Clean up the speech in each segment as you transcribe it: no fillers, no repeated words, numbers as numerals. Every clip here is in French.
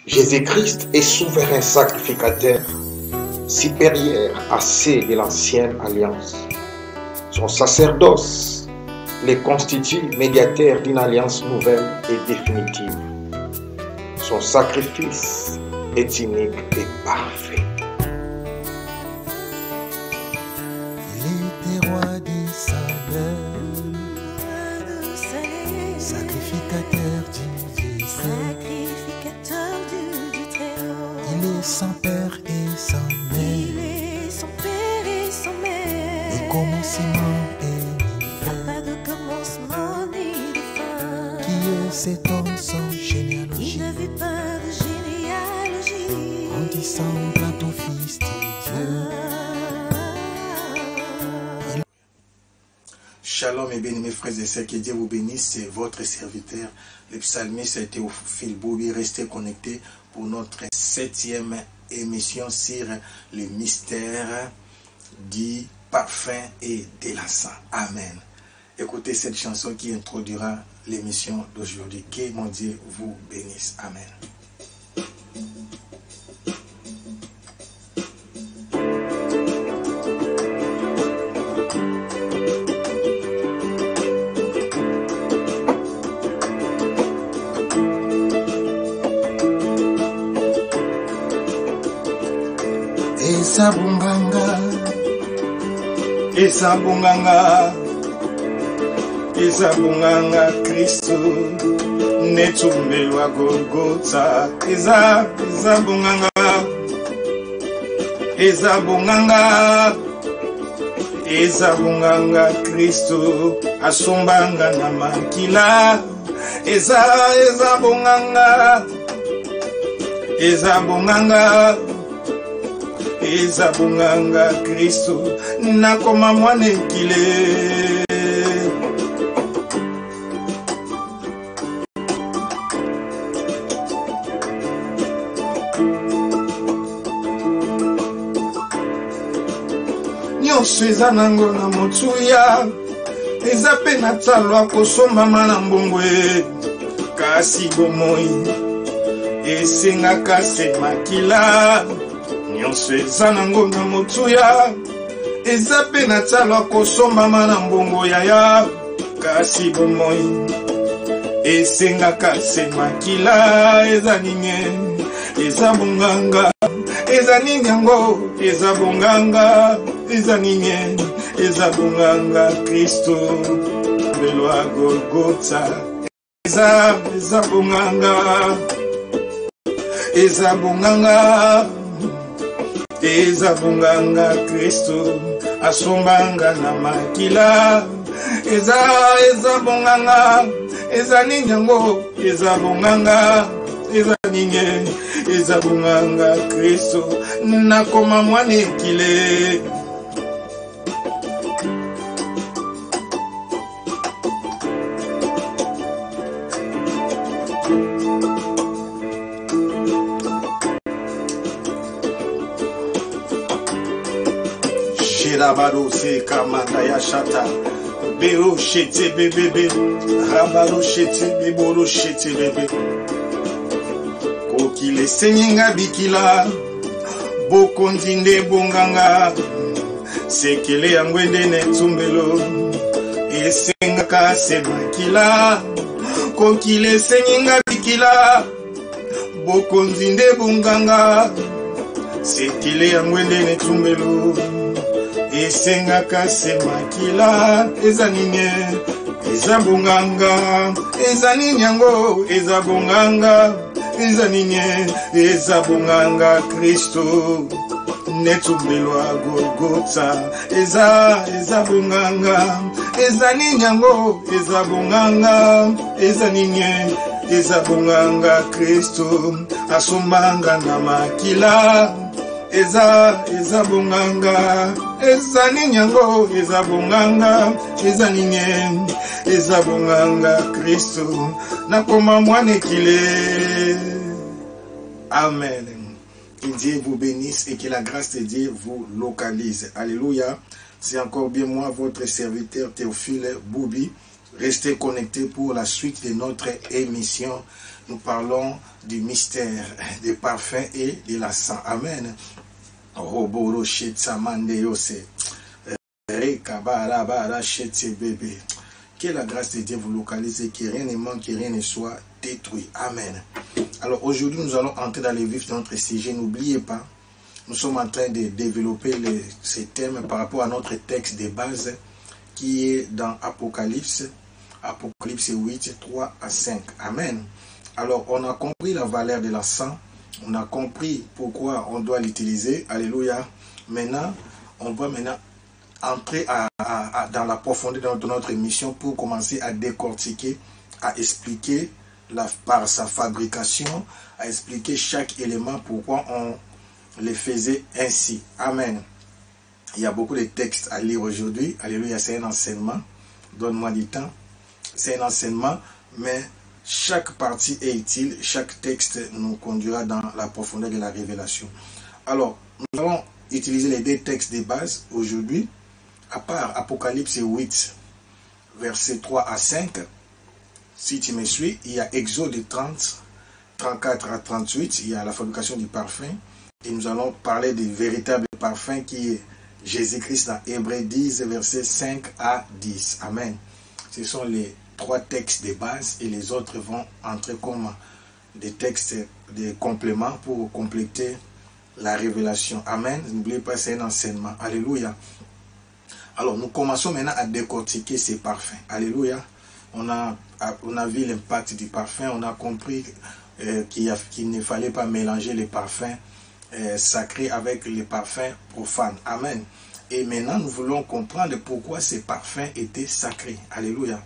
Jésus-Christ est souverain sacrificateur, supérieur à ceux de l'ancienne alliance. Son sacerdoce les constitue médiateur d'une alliance nouvelle et définitive. Son sacrifice est unique et parfait. Il était roi des saluts, sacrificateur du Très-Haut. Il est sans père et sans mère. Le commencement Pas de commencement ni de fin. qui est cet homme sans Il généalogie, n'avait pas de généalogie. grandissant à ton fils de Dieu. Shalom et béni mes frères et sœurs, que Dieu vous bénisse, c'est votre serviteur, le psalmiste Théophile Boubi. Restez connectés pour notre 7e émission sur le mystère du parfum et de l'encens. Amen. Écoutez cette chanson qui introduira l'émission d'aujourd'hui. Que mon Dieu vous bénisse. Amen. Ezabunganga Kristo netumbelwa Golgotha. Ezabunganga Kristo asumbanga na makila. Ezabunganga Kristo nakoma mwanekile. Nyonso eza nango na motuya, eza pe na talo kosombama na mbongwe. Kasi bomoi esengaka se makila. Nyonso eza nango na motuya, eza pe na talo kosombama na mbongo yaya. Kasi bomoi esengaka se makila. Eza nini? Eza bonganga. Eza nini yango? Eza bonganga. Eza nini? Eza bonganga Kristo belwa Golgotha. Eza bonganga. Eza bonganga. Ezabunganga Kristo asumbanga na makila. Ezabunganga. Eza nini yango? Ezabunganga. Eza nini? Ezabunganga Kristo nakoma mwanekile. Rabaro se kamanda ya shata bero shete bebe rabaro shete beboro shete bebe kokile senyinga bikila bokondinde bonganga sekele yangwende netumbelo esengaka semakila kokile senyinga bikila bokondinde bonganga sekele yangwende netumbelo esengaka semakila. Eza nini? Eza bonganga. Eza nini yango? Eza bonganga. Eza nini? Eza bonganga Kristo netumbelwa Golgotha. Eza bonganga. Eza nini yango? Eza bonganga. Eza nini? Eza bonganga Kristo asumbanga na makila. Eza bonganga. Eza nini yango? Eza bonganga. Eza nini? Eza bonganga Kristo nakoma mwanekile. Amen. Que Dieu vous bénisse et que la grâce de Dieu vous localise. Alléluia. C'est encore bien moi, votre serviteur Théophile Boubi. Restez connectés pour la suite de notre émission. Nous parlons du mystère des parfums et de la sang. Amen. Que la grâce de Dieu vous localise, que rien ne manque, que rien ne soit détruit. Amen. Alors aujourd'hui, nous allons entrer dans le vif de notre sujet. N'oubliez pas, nous sommes en train de développer ces thèmes par rapport à notre texte de base qui est dans Apocalypse 8, 3 à 5. Amen. Alors, on a compris la valeur de la sang. On a compris pourquoi on doit l'utiliser. Alléluia. Maintenant, on va entrer dans la profondeur de notre mission pour commencer à décortiquer, à expliquer par sa fabrication, à expliquer chaque élément pourquoi on les faisait ainsi. Amen. Il y a beaucoup de textes à lire aujourd'hui. Alléluia, c'est un enseignement. Donne-moi du temps. C'est un enseignement, mais chaque partie est utile. Chaque texte nous conduira dans la profondeur de la révélation. Alors, nous allons utiliser les deux textes de base aujourd'hui. À part Apocalypse 8, versets 3 à 5. Si tu me suis, il y a Exode 30, 34 à 38. Il y a la fabrication du parfum. Et nous allons parler du véritable parfum qui est Jésus-Christ dans Hébreux 10, versets 5 à 10. Amen. Ce sont les trois textes de base et les autres vont entrer comme des textes de compléments pour compléter la révélation. Amen. N'oubliez pas, c'est un enseignement. Alléluia. Alors, nous commençons maintenant à décortiquer ces parfums. Alléluia. On a vu l'impact du parfum. On a compris qu'il ne fallait pas mélanger les parfums sacrés avec les parfums profanes. Amen. Et maintenant, nous voulons comprendre pourquoi ces parfums étaient sacrés. Alléluia.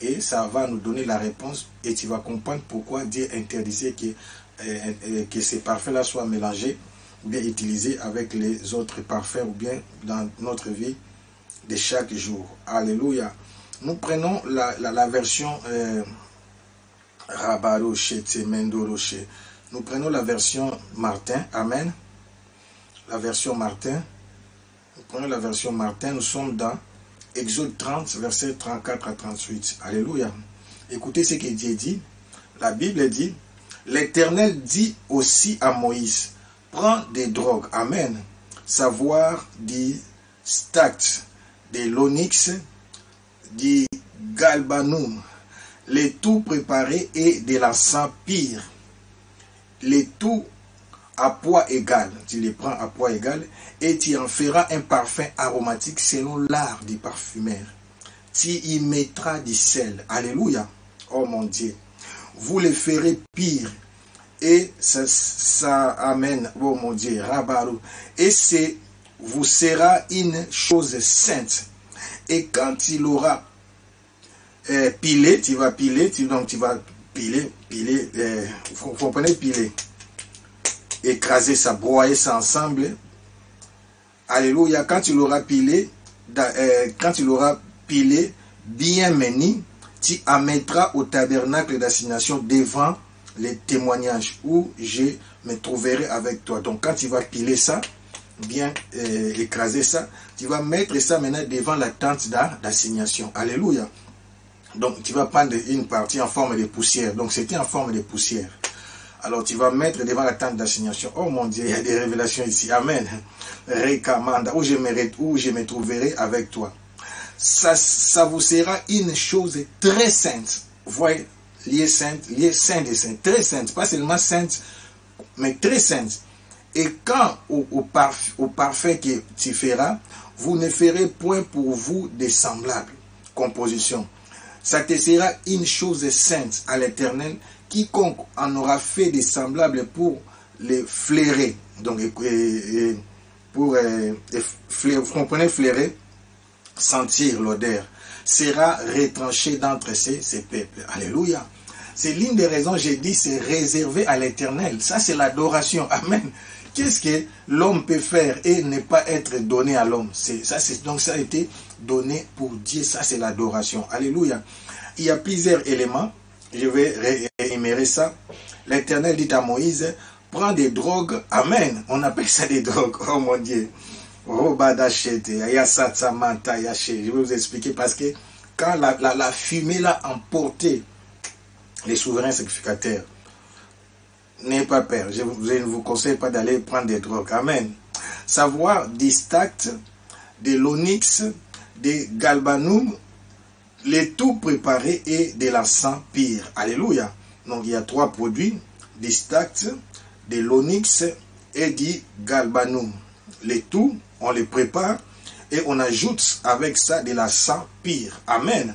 Et ça va nous donner la réponse. Et tu vas comprendre pourquoi Dieu interdisait que ces parfums-là soient mélangés, ou bien utilisés avec les autres parfums, ou bien dans notre vie de chaque jour. Alléluia. Nous prenons la version nous prenons la version Martin. Amen. La version Martin. Nous prenons la version Martin. Nous sommes dans Exode 30, versets 34 à 38. Alléluia. Écoutez ce que Dieu dit. La Bible dit, l'Éternel dit aussi à Moïse, prends des drogues. Amen. Savoir du stacte, de l'onyx, du galbanum, les tout préparés et de l'encens pire, les tout à poids égal. Tu les prends à poids égal et tu en feras un parfum aromatique selon l'art du parfumeur. Tu y mettras du sel. Alléluia. Oh mon Dieu. Vous les ferez pire. Et ça amène, oh mon Dieu, Rabarou. Et vous sera une chose sainte. Et quand il aura pilé, tu vas piler, donc tu vas piler, vous comprenez, piler, écraser ça, broyer ça ensemble. Alléluia. Quand tu l'auras pilé, bien meni, tu amèneras au tabernacle d'assignation devant les témoignages où je me trouverai avec toi. Donc quand tu vas piler ça, bien écraser ça, tu vas mettre ça maintenant devant la tente d'assignation. Alléluia. Donc tu vas prendre une partie en forme de poussière. Donc c'était en forme de poussière. Alors tu vas mettre devant la tente d'assignation. Oh mon Dieu, il y a des révélations ici. Amen. Rekamanda, où je me trouverai avec toi. Ça vous sera une chose très sainte. Vous voyez, lié sainte et sainte. Très sainte. Pas seulement sainte, mais très sainte. Et quand au parfum que tu feras, vous ne ferez point pour vous de semblables compositions. Ça te sera une chose sainte à l'Éternel. Quiconque en aura fait des semblables pour les flairer. Donc, vous comprenez, flairer, sentir l'odeur, sera retranché d'entre ces peuples. Alléluia. C'est l'une des raisons, j'ai dit, c'est réservé à l'Éternel. Ça, c'est l'adoration. Amen. Qu'est-ce que l'homme peut faire et ne pas être donné à l'homme? Donc ça a été donné pour Dieu. Ça, c'est l'adoration. Alléluia. Il y a plusieurs éléments. Je vais réénumérer ça. L'Éternel dit à Moïse, prends des drogues. Amen. On appelle ça des drogues. Oh mon Dieu. Je vais vous expliquer parce que quand la fumée l'a emporté les souverains sacrificateurs. N'ayez pas peur, je ne vous conseille pas d'aller prendre des drogues. Amen. Savoir des stactes, de l'onyx, des galbanum, les tout préparés et de l'encens pire. Alléluia. Donc il y a 3 produits, des stactes, de l'onyx et du galbanum. Les tout, on les prépare et on ajoute avec ça de l'encens pire. Amen.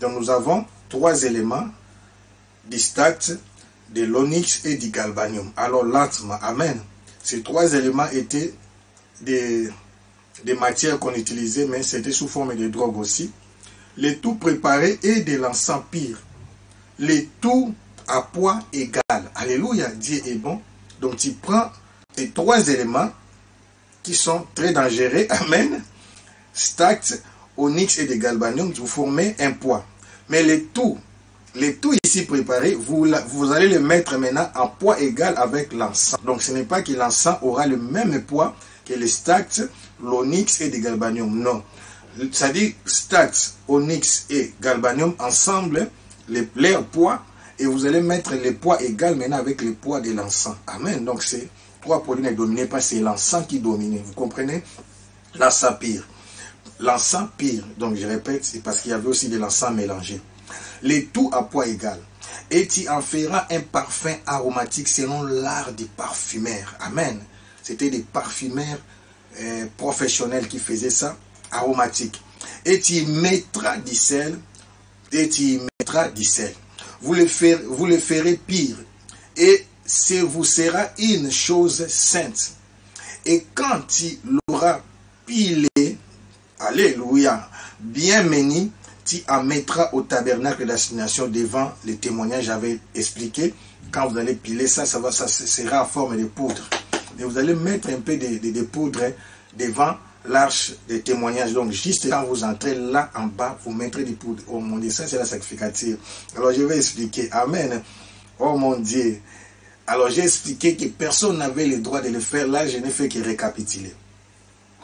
Donc nous avons 3 éléments, du stacte, de l'onyx et du galbanium. Alors lentement, amen. Ces 3 éléments étaient des matières qu'on utilisait, mais c'était sous forme de drogue aussi. Les tout préparés et de l'encens pire. Les tout à poids égal. Alléluia, Dieu est bon. Donc tu prends ces 3 éléments qui sont très dangereux. Amen. Stacte, onyx et de galbanium, vous formez un poids. Mais les tout ici préparés, vous allez le mettre maintenant en poids égal avec l'encens. Donc ce n'est pas que l'encens aura le même poids que les stactes, l'onyx et le galbanium. Non. C'est-à-dire stacte, onyx et galbanium ensemble, leur poids, et vous allez mettre les poids égaux maintenant avec le poids de l'encens. Amen. Donc ces 3 produits ne dominent pas, c'est l'encens qui domine. Vous comprenez? L'encens pire. L'encens pire, donc je répète, c'est parce qu'il y avait aussi de l'encens mélangé. Les tout à poids égal. Et tu en feras un parfum aromatique selon l'art du parfumeur. Amen. C'était des parfumeurs professionnels qui faisaient ça, aromatique. Et tu mettras du sel. Et tu y mettras du sel. Vous le ferez pire. Et ce vous sera une chose sainte. Et quand tu l'auras pilé, alléluia, bien meni, tu en mettras au tabernacle d'assignation devant les témoignages. J'avais expliqué, quand vous allez piler ça, ça sera en forme de poudre. Et vous allez mettre un peu de poudre devant l'arche des témoignages. Donc juste quand vous entrez là en bas, vous mettrez des poudres. Oh mon Dieu, ça c'est la sacrificature. Alors je vais expliquer. Amen. Oh mon Dieu. Alors j'ai expliqué que personne n'avait le droit de le faire. Là, je n'ai fait que récapituler.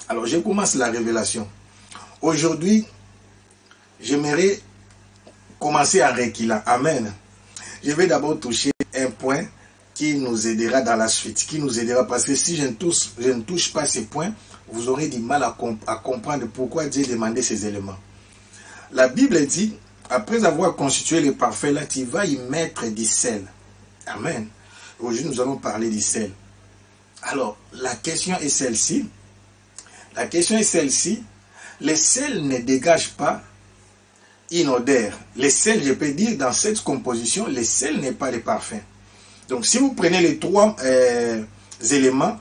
Alors je commence la révélation. Aujourd'hui, j'aimerais commencer à reculer. Amen. Je vais d'abord toucher un point qui nous aidera dans la suite. Qui nous aidera parce que si je ne touche pas ces points, vous aurez du mal à comprendre pourquoi Dieu demandait ces éléments. La Bible dit, après avoir constitué le parfait, là, tu vas y mettre du sel. Amen. Aujourd'hui, nous allons parler du sel. Alors, la question est celle-ci. La question est celle-ci. Le sel ne dégage pas une odeur. Le sel, je peux dire, dans cette composition, le sel n'est pas le parfum. Donc, si vous prenez les 3 éléments,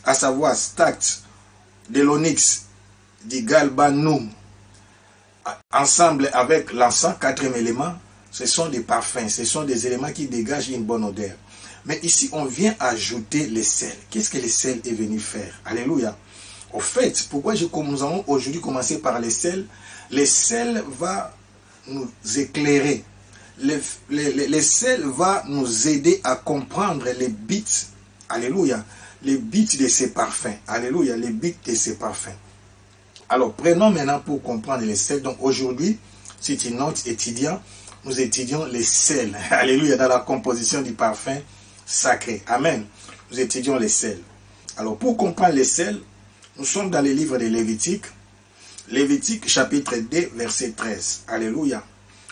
à savoir stacte, de l'onyx, du galbanum, ensemble avec l'encens, 4e élément, ce sont des parfums, ce sont des éléments qui dégagent une bonne odeur. Mais ici, on vient ajouter le sel. Qu'est-ce que le sel est venu faire? Alléluia. Au fait, pourquoi nous allons aujourd'hui commencer par le sel? Le sel va nous éclairer. Le sel va nous aider à comprendre les buts. Alléluia. Les buts de ces parfums. Alléluia. Les buts de ces parfums. Alors, prenons maintenant pour comprendre les sels. Donc, aujourd'hui, si tu notes, étudiant, nous étudions les sels. Alléluia. Dans la composition du parfum sacré. Amen. Nous étudions les sels. Alors, pour comprendre les sels, nous sommes dans le livre de Lévitique. Lévitique chapitre 2, verset 13. Alléluia.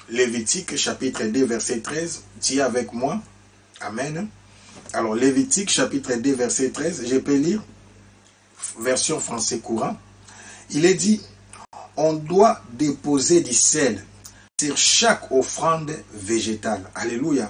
Lévitique chapitre 2, verset 13. Tu es avec moi. Amen. Alors, Lévitique chapitre 2, verset 13. Je peux lire. Version français courant. Il est dit, on doit déposer du sel sur chaque offrande végétale. Alléluia.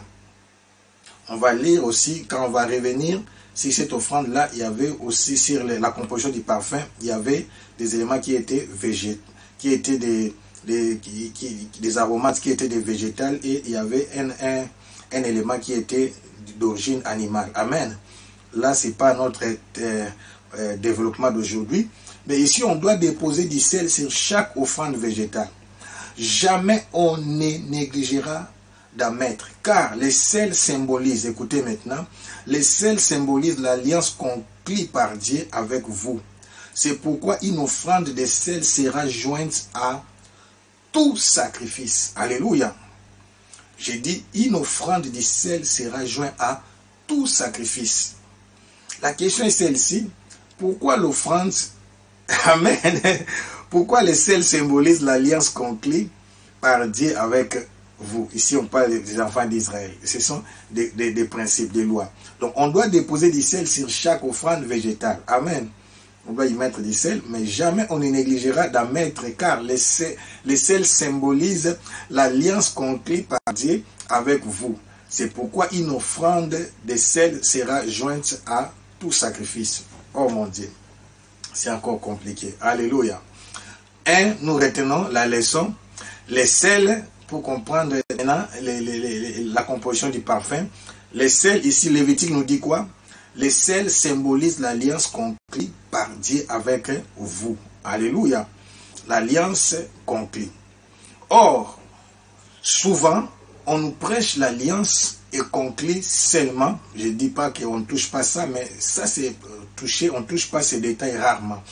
On va lire aussi, quand on va revenir, si cette offrande-là, il y avait aussi sur la composition du parfum, il y avait des éléments qui étaient végétaux, qui étaient des aromates qui étaient des végétales, et il y avait un élément qui était d'origine animale. Amen. Là, ce n'est pas notre développement d'aujourd'hui. Mais ici, on doit déposer du sel sur chaque offrande végétale. Jamais on ne négligera d'en mettre. Car les sel symbolisent, écoutez maintenant, les sel symbolisent l'alliance conclue par Dieu avec vous. C'est pourquoi une offrande de sel sera jointe à tout sacrifice. Alléluia. J'ai dit, une offrande du sel sera jointe à tout sacrifice. La question est celle-ci. Pourquoi l'offrande, amen, pourquoi le sel symbolise l'alliance conclue par Dieu avec vous? Ici, on parle des enfants d'Israël. Ce sont des principes, des lois. Donc, on doit déposer du sel sur chaque offrande végétale. Amen. On doit y mettre du sel, mais jamais on ne négligera d'en mettre, car le sel symbolise l'alliance conclue par Dieu avec vous. C'est pourquoi une offrande de sel sera jointe à tout sacrifice. Oh mon Dieu, c'est encore compliqué. Alléluia. Nous retenons la leçon. Le sel, pour comprendre maintenant la composition du parfum. Le sel, ici, Lévitique nous dit quoi? Le sel symbolise l'alliance conclue par Dieu avec vous. Alléluia. L'alliance conclue. Or, souvent, on nous prêche l'alliance et conclue seulement. Je ne dis pas qu'on ne touche pas ça, mais ça c'est touché. On ne touche pas ces détails rarement.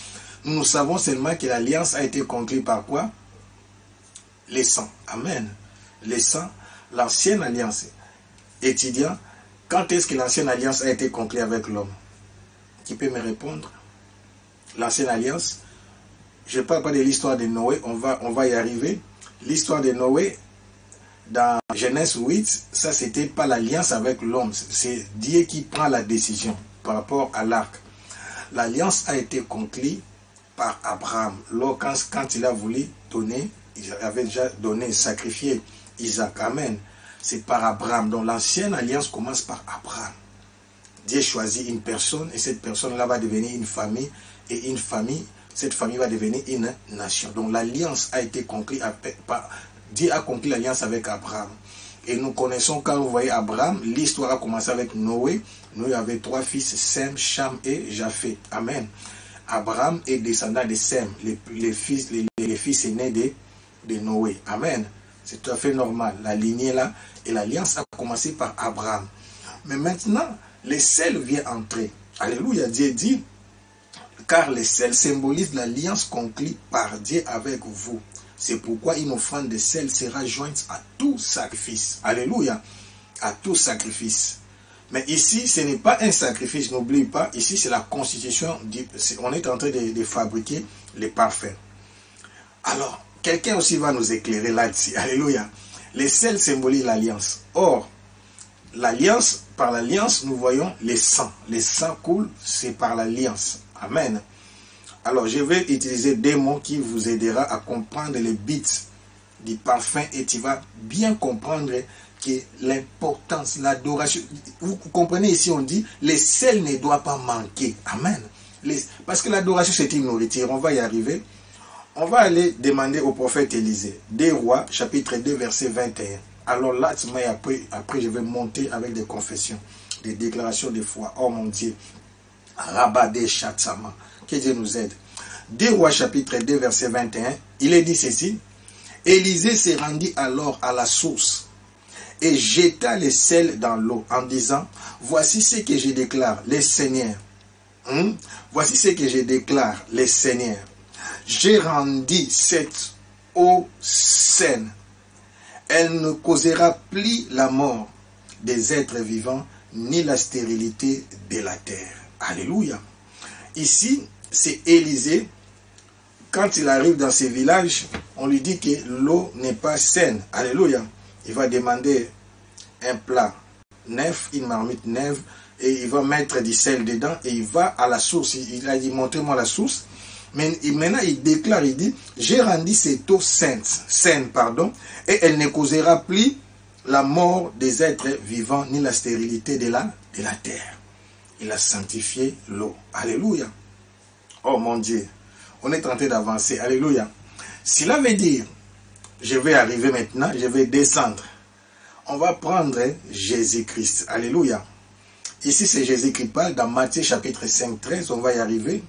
Nous savons seulement que l'alliance a été conclue par quoi? Les sangs. Amen. Les sangs, l'ancienne alliance. Étudiant, quand est-ce que l'ancienne alliance a été conclue avec l'homme? Qui peut me répondre? L'ancienne alliance, je ne parle pas de l'histoire de Noé, on va y arriver. L'histoire de Noé, dans Genèse 8, ça c'était pas l'alliance avec l'homme, c'est Dieu qui prend la décision par rapport à l'arc. L'alliance a été conclue par Abraham. Quand il a voulu donner, il avait déjà donné, sacrifié Isaac. Amen. C'est par Abraham. Donc l'ancienne alliance commence par Abraham. Dieu choisit une personne et cette personne-là va devenir une famille. Et une famille, cette famille va devenir une nation. Donc l'alliance a été conclue par... Dieu a conclu l'alliance avec Abraham. Et nous connaissons, quand vous voyez Abraham, l'histoire a commencé avec Noé. Noé avait 3 fils, Sem, Cham et Japheth. Amen. Abraham est descendant de Sem, les fils aînés de Noé. Amen. C'est tout à fait normal. La lignée là, et l'alliance a commencé par Abraham. Mais maintenant, le sel vient entrer. Alléluia. Dieu dit, car le sel symbolise l'alliance conclue par Dieu avec vous. C'est pourquoi une offrande de sel sera jointe à tout sacrifice. Alléluia. À tout sacrifice. Mais ici, ce n'est pas un sacrifice, n'oublie pas. Ici, c'est la constitution. On est en train de fabriquer les parfums. Alors, quelqu'un aussi va nous éclairer là-dessus. Alléluia. Le sel symbolise l'alliance. Or, l'alliance, par l'alliance, nous voyons les sangs. Les sangs coulent, c'est par l'alliance. Amen. Alors, je vais utiliser des mots qui vous aidera à comprendre les bits du parfum et tu vas bien comprendre que l'importance, l'adoration. Vous comprenez ici, on dit, le sel ne doit pas manquer. Amen. Parce que l'adoration, c'est une nourriture. On va y arriver. On va aller demander au prophète Élisée. Des Rois, chapitre 2, verset 21. Alors là, après, je vais monter avec des confessions, des déclarations de foi. Oh mon Dieu. Rabade Chatsama. Que Dieu nous aide. 2 Rois chapitre 2 verset 21, il est dit ceci. Élisée se rendit alors à la source et jeta le sel dans l'eau en disant, voici ce que je déclare, les seigneurs. Voici ce que je déclare, les seigneurs. J'ai rendu cette eau saine. Elle ne causera plus la mort des êtres vivants ni la stérilité de la terre. Alléluia. Ici, c'est Élisée. Quand il arrive dans ces villages, on lui dit que l'eau n'est pas saine. Alléluia. Il va demander un plat neuf, une marmite neuve, et il va mettre du sel dedans, et il va à la source. Il a dit, montrez-moi la source. Mais maintenant, il déclare, il dit, j'ai rendu cette eau saine, et elle ne causera plus la mort des êtres vivants, ni la stérilité de la terre. Il a sanctifié l'eau. Alléluia. Oh mon Dieu. On est en train d'avancer. Alléluia. Cela veut dire, je vais arriver maintenant, je vais descendre. On va prendre Jésus-Christ. Alléluia. Ici, c'est Jésus qui parle dans Matthieu chapitre 5, 13. On va y arriver.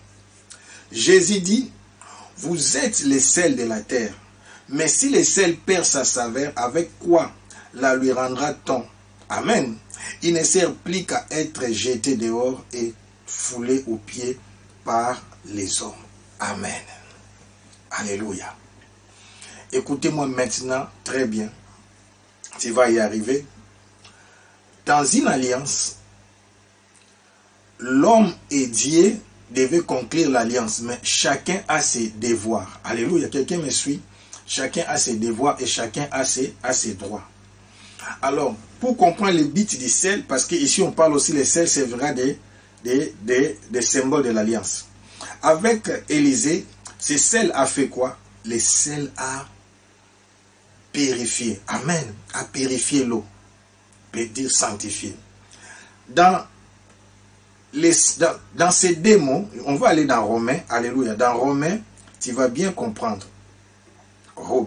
Jésus dit, vous êtes le sel de la terre. Mais si le sel perd sa saveur, avec quoi la lui rendra-t-on? Amen. Il ne sert plus qu'à être jeté dehors et foulé aux pieds par les hommes. Amen. Alléluia. Écoutez-moi maintenant très bien. Tu vas y arriver. Dans une alliance, l'homme et Dieu devaient conclure l'alliance, mais chacun a ses devoirs. Alléluia, quelqu'un me suit? Chacun a ses devoirs et chacun a ses droits. Alors, pour comprendre le but du sel, parce qu'ici on parle aussi, le sel servira des symboles de l'alliance. Avec Élisée, ce sel a fait quoi? Le sel a purifié. Amen. A purifié l'eau. Peut dire sanctifié. Dans ces deux mots, on va aller dans Romains. Alléluia. Dans Romains, tu vas bien comprendre. On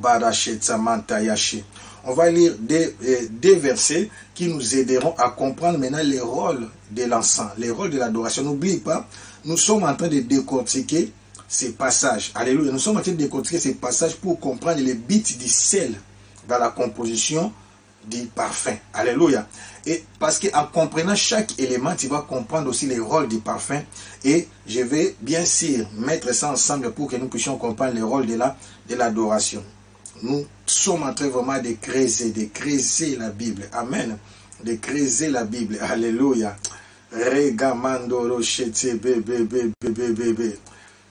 va lire des versets qui nous aideront à comprendre maintenant les rôles de l'encens, les rôles de l'adoration. N'oublie pas, nous sommes en train de décortiquer ces passages. Alléluia. Nous sommes en train de décortiquer ces passages pour comprendre les but du sel dans la composition du parfum. Alléluia. Et parce qu'en comprenant chaque élément, tu vas comprendre aussi les rôles du parfum. Et je vais bien sûr mettre ça ensemble pour que nous puissions comprendre les rôles de l'adoration. Nous sommes en train vraiment de creuser la Bible. Amen. De creuser la Bible. Alléluia.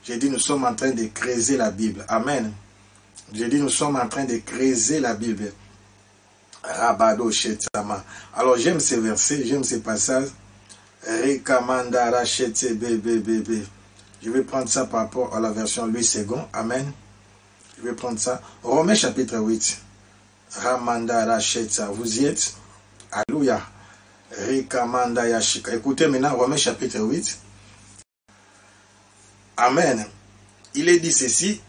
J'ai dit, nous sommes en train de creuser la Bible. Amen. J'ai dit, nous sommes en train de creuser la Bible. Rabado Shetama. Alors, j'aime ces versets, j'aime ces passages. Rekamandara Shete Bebe. Je vais prendre ça par rapport à la version Louis II. Amen. Je vais prendre ça. Romains chapitre 8. Ramandara Sheta. Vous y êtes? Alléluia. Rekamanda Yashika. Écoutez maintenant Romains chapitre 8. Amen. Il est dit ceci,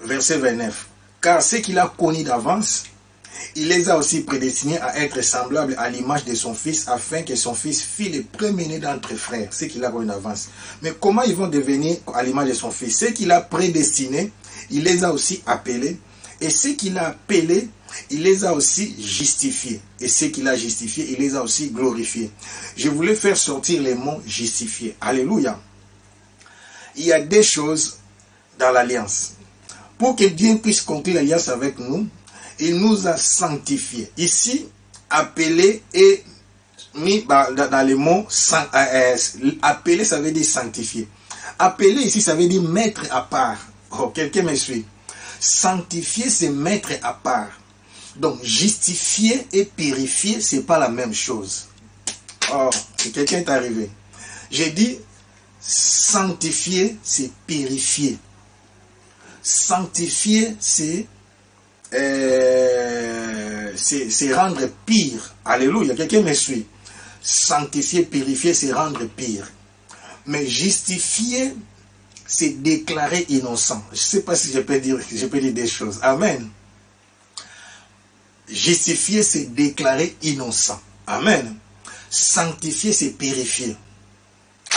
verset 29. Car ce qu'il a connu d'avance, il les a aussi prédestinés à être semblables à l'image de son fils, afin que son fils fît le premier-né d'entre frères. Ce qu'il a connu d'avance. Mais comment ils vont devenir à l'image de son fils? Ce qu'il a prédestiné, il les a aussi appelés. Et ce qu'il a appelés, il les a aussi justifiés. Et ce qu'il a justifiés, il les a aussi glorifiés. Je voulais faire sortir les mots justifiés. Alléluia. Il y a des choses dans l'alliance. Pour que Dieu puisse conclure l'alliance avec nous, il nous a sanctifiés. Ici, appelé et mis dans les mots, appelé, ça veut dire sanctifié. Appelé ici, ça veut dire mettre à part. Oh, quelqu'un me suit. Sanctifié, c'est mettre à part. Donc, justifier et purifier, c'est pas la même chose. Oh, quelqu'un est arrivé. J'ai dit, sanctifier, c'est purifier. Sanctifier, c'est rendre pire. Alléluia, quelqu'un me suit. Sanctifier, purifier, c'est rendre pire. Mais justifier, c'est déclarer innocent. Je ne sais pas si je peux dire des choses. Amen. Justifier, c'est déclarer innocent. Amen. Sanctifier, c'est purifier.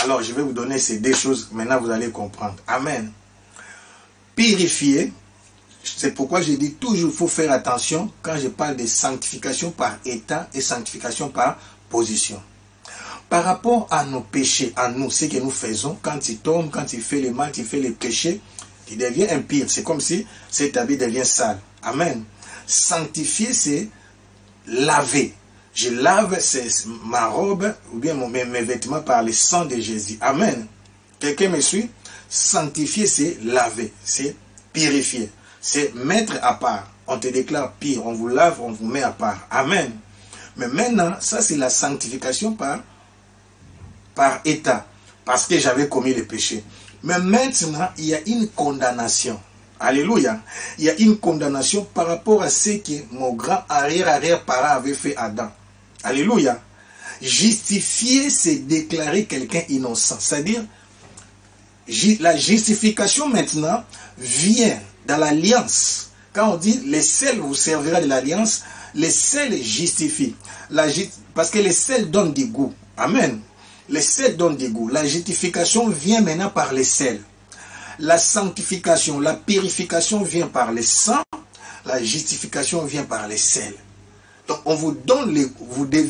Alors, je vais vous donner ces deux choses. Maintenant, vous allez comprendre. Amen. Purifier, c'est pourquoi je dis toujours, il faut faire attention quand je parle de sanctification par état et sanctification par position. Par rapport à nos péchés, à nous, ce que nous faisons, quand tu tombes, quand tu fais le mal, tu fais le péché, tu deviens impur. C'est comme si cet habit devient sale. Amen. Sanctifier, c'est laver. Je lave ma robe ou bien mes vêtements par le sang de Jésus. Amen. Quelqu'un me suit? Sanctifier, c'est laver, c'est purifier, c'est mettre à part. On te déclare pire, on vous lave, on vous met à part. Amen. Mais maintenant, ça c'est la sanctification par état, parce que j'avais commis le péché. Mais maintenant, il y a une condamnation. Alléluia. Il y a une condamnation par rapport à ce que mon grand arrière-parent avait fait à Adam. Alléluia. Justifier, c'est déclarer quelqu'un innocent. C'est-à-dire, la justification maintenant vient dans l'alliance. Quand on dit le sel vous servira de l'alliance, le sel justifie. Parce que le sel donne du goût. Amen. Le sel donne du goût. La justification vient maintenant par le sel. La sanctification, la purification vient par le sang. La justification vient par le sel. Donc on vous donne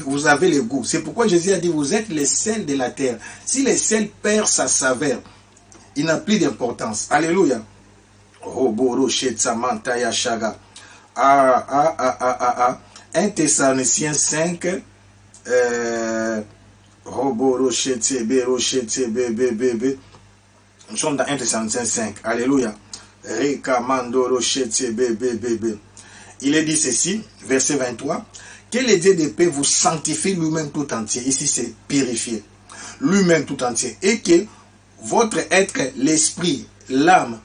vous avez le goût. C'est pourquoi Jésus a dit, vous êtes le sel de la terre. Si le sel perd sa saveur, il n'a plus d'importance. Alléluia. 1 Thessaloniciens 5, nous sommes dans 1 Thessaloniciens 5. Alléluia. Il est dit ceci, verset 23. Que le Dieu de paix vous sanctifie lui-même tout entier. Ici, c'est purifié. Lui-même tout entier. Et que votre être, l'esprit, l'âme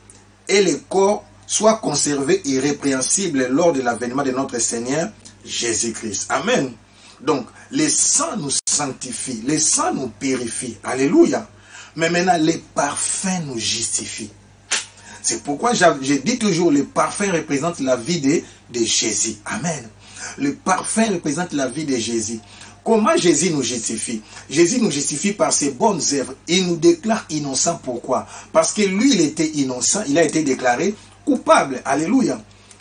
et le corps soient conservés irrépréhensibles lors de l'avènement de notre Seigneur Jésus-Christ. Amen. Donc, le sang nous sanctifie, le sang nous purifie. Alléluia. Mais maintenant, les parfums nous justifient. C'est pourquoi je dis toujours, le parfum représente la vie de Jésus. Amen. Le parfum représente la vie de Jésus. Comment Jésus nous justifie? Jésus nous justifie par ses bonnes œuvres. Il nous déclare innocent. Pourquoi? Parce que lui, il était innocent. Il a été déclaré coupable. Alléluia.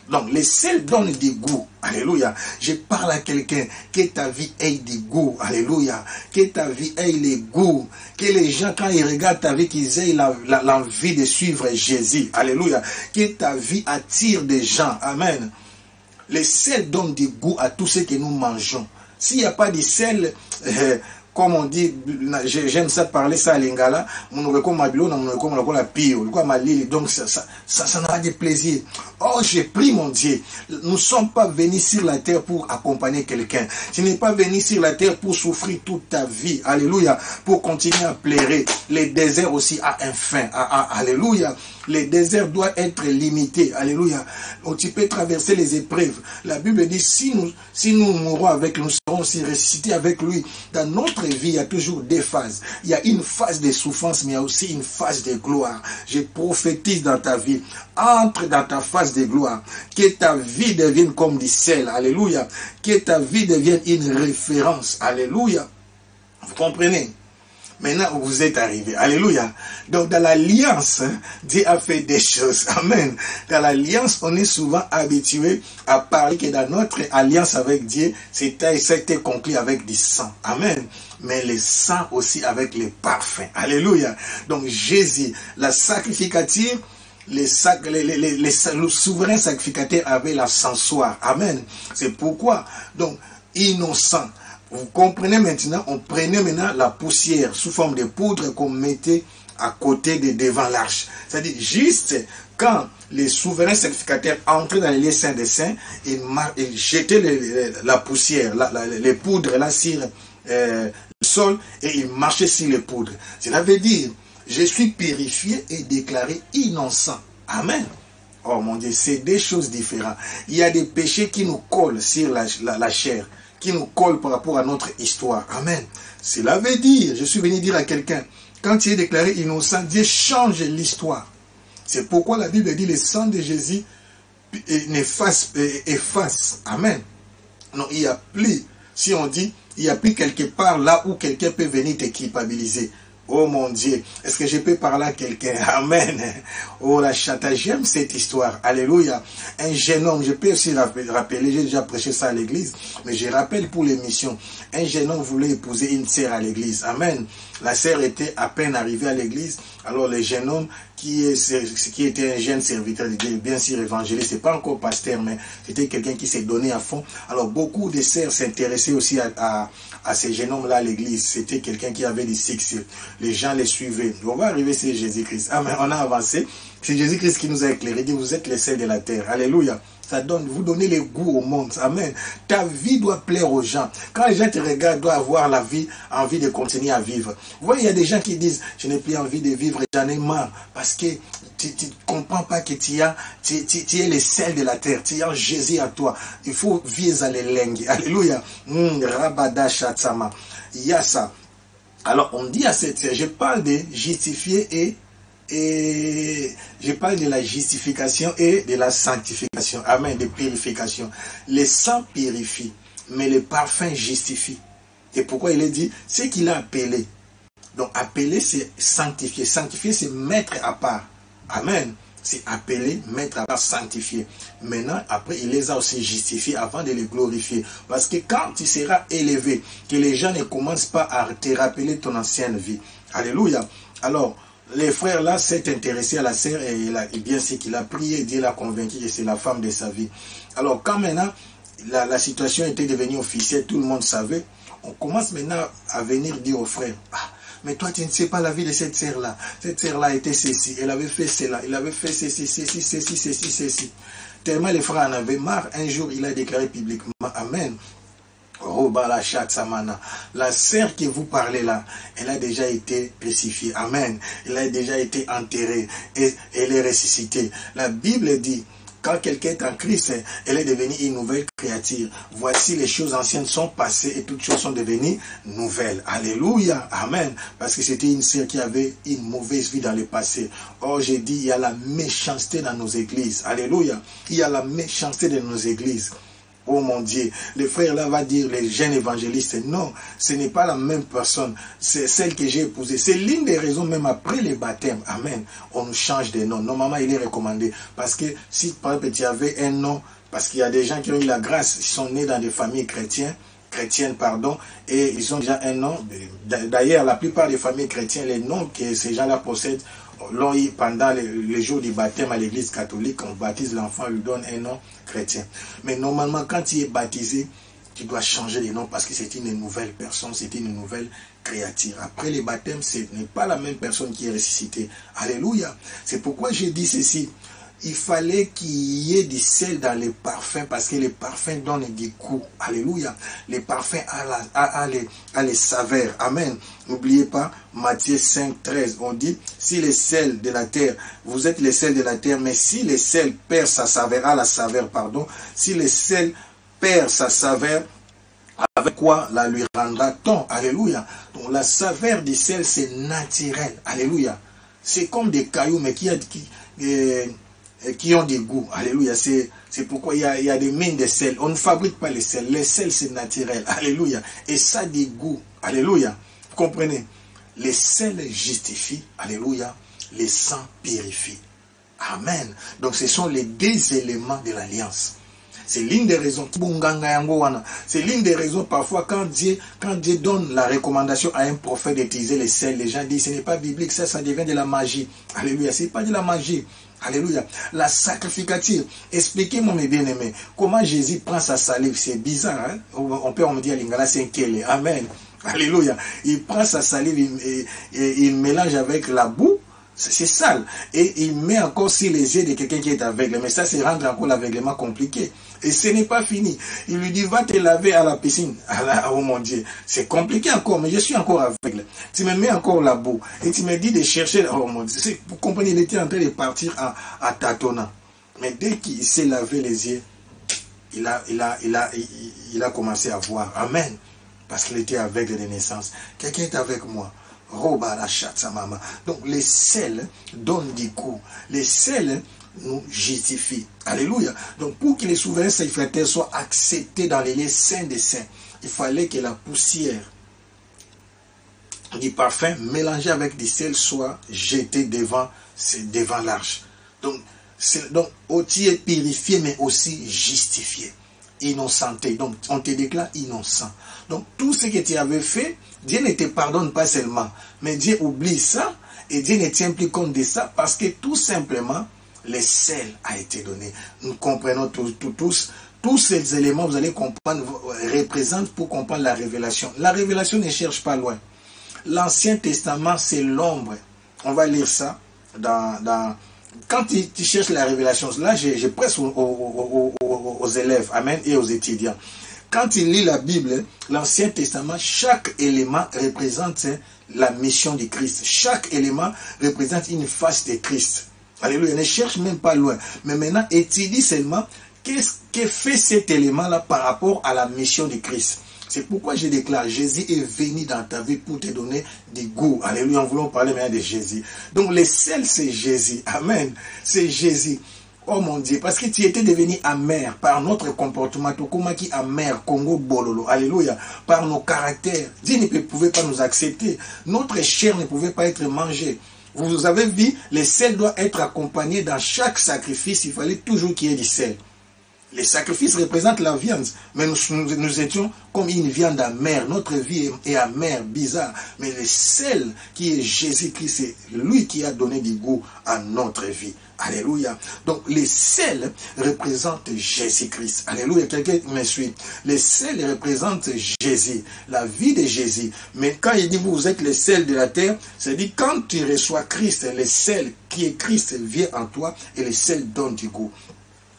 Donc, le sel donne du goût. Alléluia. Je parle à quelqu'un. Que ta vie ait du goût. Alléluia. Que ta vie ait le goût. Que les gens, quand ils regardent ta vie, qu'ils aient l'envie de suivre Jésus. Alléluia. Que ta vie attire des gens. Amen. Le sel donne du goût à tout ce que nous mangeons. S'il n'y a pas de sel, comme on dit, j'aime ça parler ça à Lingala, donc ça n'a pas de plaisir. Oh, j'ai pris mon Dieu. Nous ne sommes pas venus sur la terre pour accompagner quelqu'un. Tu n'es pas venu sur la terre pour souffrir toute ta vie. Alléluia. Pour continuer à pleurer. Les déserts aussi a un fin. Alléluia. Les déserts doivent être limités. Alléluia. Donc, tu peux traverser les épreuves. La Bible dit, si nous mourons avec lui, nous serons aussi ressuscités avec lui. Dans notre vie, il y a toujours deux phases. Il y a une phase de souffrance, mais il y a aussi une phase de gloire. Je prophétise dans ta vie. Entre dans ta phase de gloire. Que ta vie devienne comme du sel. Alléluia. Que ta vie devienne une référence. Alléluia. Vous comprenez? Maintenant, vous êtes arrivés. Alléluia. Donc, dans l'alliance, Dieu a fait des choses. Amen. Dans l'alliance, on est souvent habitué à parler que dans notre alliance avec Dieu, c'était conclu avec du sang. Amen. Mais le sang aussi avec les parfums. Alléluia. Donc, Jésus, la sacrificature, le souverain sacrificateur avait la sensoire. Amen. C'est pourquoi, donc, innocent. Vous comprenez maintenant, on prenait maintenant la poussière sous forme de poudre qu'on mettait à côté de devant l'arche. C'est-à-dire, juste quand les souverains sacrificateurs entraient dans les lieux saints des saints, ils jetaient la poussière, les poudres là sur le sol et ils marchaient sur les poudres. Cela veut dire, je suis purifié et déclaré innocent. Amen. Oh mon Dieu, c'est des choses différentes. Il y a des péchés qui nous collent sur la chair, qui nous colle par rapport à notre histoire. Amen. Cela veut dire, je suis venu dire à quelqu'un, quand tu es déclaré innocent, Dieu change l'histoire. C'est pourquoi la Bible dit, le sang de Jésus efface. Amen. Non, il n'y a plus, si on dit, il n'y a plus quelque part là où quelqu'un peut venir te culpabiliser. Oh mon Dieu, est-ce que je peux parler à quelqu'un? Amen. Oh la chata, j'aime cette histoire. Alléluia. Un jeune homme, je peux aussi rappeler, j'ai déjà prêché ça à l'église, mais je rappelle pour l'émission. Un jeune homme voulait épouser une sœur à l'église. Amen. La sœur était à peine arrivée à l'église. Alors le jeune homme qui était un jeune serviteur de Dieu, bien sûr évangéliste, c'est pas encore pasteur, mais c'était quelqu'un qui s'est donné à fond. Alors beaucoup de sœurs s'intéressaient aussi à ces jeunes hommes-là à l'église. C'était quelqu'un qui avait du succès. Les gens les suivaient. On va arriver sur Jésus-Christ. Amen. On a avancé. C'est Jésus-Christ qui nous a éclairé. Il dit, vous êtes les sels de la terre. Alléluia. Ça donne, vous donnez le goût au monde. Amen. Ta vie doit plaire aux gens. Quand les gens te regardent, doivent avoir la vie, envie de continuer à vivre. Vous voyez, il y a des gens qui disent, je n'ai plus envie de vivre, j'en ai marre. Parce que tu ne comprends pas que tu es le sel de la terre. Tu as Jésus à toi. Il faut vivre à l'élengue. Alléluia. Rabada Shatsama. Il y a ça. Alors, on dit à cette, je parle de justifier et je parle de la justification et de la sanctification. Amen, de purification. Le sang purifie, mais le parfum justifie. Et pourquoi il est dit, ce qu'il a appelé. Donc, appeler, c'est sanctifier. Sanctifier, c'est mettre à part. Amen. C'est appeler, mettre à part, sanctifier. Maintenant, après, il les a aussi justifiés avant de les glorifier. Parce que quand tu seras élevé, que les gens ne commencent pas à te rappeler ton ancienne vie. Alléluia. Alors, les frères là s'est intéressé à la sœur et bien c'est qu'il a prié, Dieu l'a convaincu que c'est la femme de sa vie. Alors quand maintenant la situation était devenue officielle, tout le monde savait, on commence maintenant à venir dire aux frères, ah, mais toi tu ne sais pas la vie de cette sœur là. Cette sœur là était ceci, elle avait fait cela, elle avait fait ceci. Tellement les frères en avaient marre, un jour il a déclaré publiquement, amen. La sœur que vous parlez là, elle a déjà été crucifiée. Amen. Elle a déjà été enterrée et elle est ressuscitée. La Bible dit, quand quelqu'un est en Christ, elle est devenue une nouvelle créature. Voici les choses anciennes sont passées et toutes choses sont devenues nouvelles. Alléluia. Amen. Parce que c'était une sœur qui avait une mauvaise vie dans le passé. Or, j'ai dit, il y a la méchanceté dans nos églises. Alléluia. Il y a la méchanceté dans nos églises. Oh mon Dieu, le frère là va dire, les jeunes évangélistes, non, ce n'est pas la même personne, c'est celle que j'ai épousée. C'est l'une des raisons, même après les baptêmes, amen, on nous change de nom. Normalement, il est recommandé, parce que si par exemple tu avais un nom, parce qu'il y a des gens qui ont eu la grâce, ils sont nés dans des familles chrétiennes, et ils ont déjà un nom. D'ailleurs, la plupart des familles chrétiennes, les noms que ces gens-là possèdent, pendant les jours du baptême à l'église catholique, on baptise l'enfant, on lui donne un nom chrétien. Mais normalement, quand tu es baptisé, tu dois changer de nom parce que c'est une nouvelle personne, c'est une nouvelle créature. Après les baptêmes, ce n'est pas la même personne qui est ressuscitée. Alléluia. C'est pourquoi j'ai dit ceci. Il fallait qu'il y ait du sel dans les parfums parce que les parfums donnent du goût. Alléluia. Les parfums à les saveurs. Amen. N'oubliez pas, Matthieu 5, 13, on dit, si les sels de la terre, vous êtes les sels de la terre, mais si les sels perd sa saveur, si les sels perd sa saveur, avec quoi la lui rendra-t-on? Alléluia. Donc la saveur du sel, c'est naturel. Alléluia. C'est comme des cailloux, mais qui ont des goûts. Alléluia. C'est pourquoi il y a des mines de sel. On ne fabrique pas les sels. Les sels, c'est naturel. Alléluia. Et ça a des goûts. Alléluia. Vous comprenez? Les sels justifient. Alléluia. Les sangs purifient. Amen. Donc ce sont les deux éléments de l'alliance. C'est l'une des raisons. C'est l'une des raisons parfois quand Dieu donne la recommandation à un prophète d'utiliser les sels, les gens disent ce n'est pas biblique, ça devient de la magie. Alléluia. Ce n'est pas de la magie. Alléluia. La sacrificature. Expliquez-moi mes bien-aimés, comment Jésus prend sa salive. C'est bizarre, hein? On peut me dire Lingala Senkele. Amen. Alléluia. Il prend sa salive et il mélange avec la boue. C'est sale. Et il met encore sur les yeux de quelqu'un qui est aveugle. Mais ça, c'est rendre encore l'aveuglement compliqué. Et ce n'est pas fini. Il lui dit, va te laver à la piscine. Oh mon Dieu. C'est compliqué encore, mais je suis encore aveugle. Tu me mets encore la boue. Et tu me dis de chercher. Oh mon Dieu. Vous comprenez, il était en train de partir à tâtonnant. Mais dès qu'il s'est lavé les yeux, il a commencé à voir. Amen. Parce qu'il était aveugle de naissance. Quelqu'un est avec moi. Donc les sels donnent du goût. Les sels nous justifient. Alléluia. Donc pour que les souverains sacrificateurs soient acceptés dans les lieux saints des saints, il fallait que la poussière du parfum mélangé avec du sel soit jetée devant l'arche. Donc tu es purifié mais aussi justifié. Innocenté. Donc on te déclare innocent. Donc tout ce que tu avais fait, Dieu ne te pardonne pas seulement, mais Dieu oublie ça et Dieu ne tient plus compte de ça parce que tout simplement, le sel a été donné. Nous comprenons tous ces éléments, vous allez comprendre, représentent pour comprendre la révélation. La révélation ne cherche pas loin. L'Ancien Testament, c'est l'ombre. On va lire ça quand tu cherches la révélation. Là, je presse aux élèves, amen, et aux étudiants. Quand tu lis la Bible, l'Ancien Testament, chaque élément représente la mission du Christ. Chaque élément représente une face de Christ. Alléluia. Ne cherche même pas loin. Mais maintenant, étudie seulement qu'est-ce que fait cet élément-là par rapport à la mission du Christ. C'est pourquoi je déclare, Jésus est venu dans ta vie pour te donner du goût. Alléluia. Nous voulons parler maintenant de Jésus. Donc, le sel, c'est Jésus. Amen. C'est Jésus. Oh mon Dieu, parce que tu étais devenu amer par notre comportement, Tokomaki amer, Congo Bololo, alléluia, par nos caractères. Dieu ne pouvait pas nous accepter. Notre chair ne pouvait pas être mangée. Vous avez vu, le sel doit être accompagné dans chaque sacrifice, il fallait toujours qu'il y ait du sel. Les sacrifices représentent la viande, mais nous étions comme une viande amère. Notre vie est amère, bizarre. Mais le sel qui est Jésus-Christ, c'est lui qui a donné du goût à notre vie. Alléluia. Donc, le sel représente Jésus-Christ. Alléluia. Quelqu'un me suit. Le sel représente Jésus, la vie de Jésus. Mais quand il dit vous êtes le sel de la terre, c'est-à-dire quand tu reçois Christ, le sel qui est Christ vient en toi et le sel donne du goût.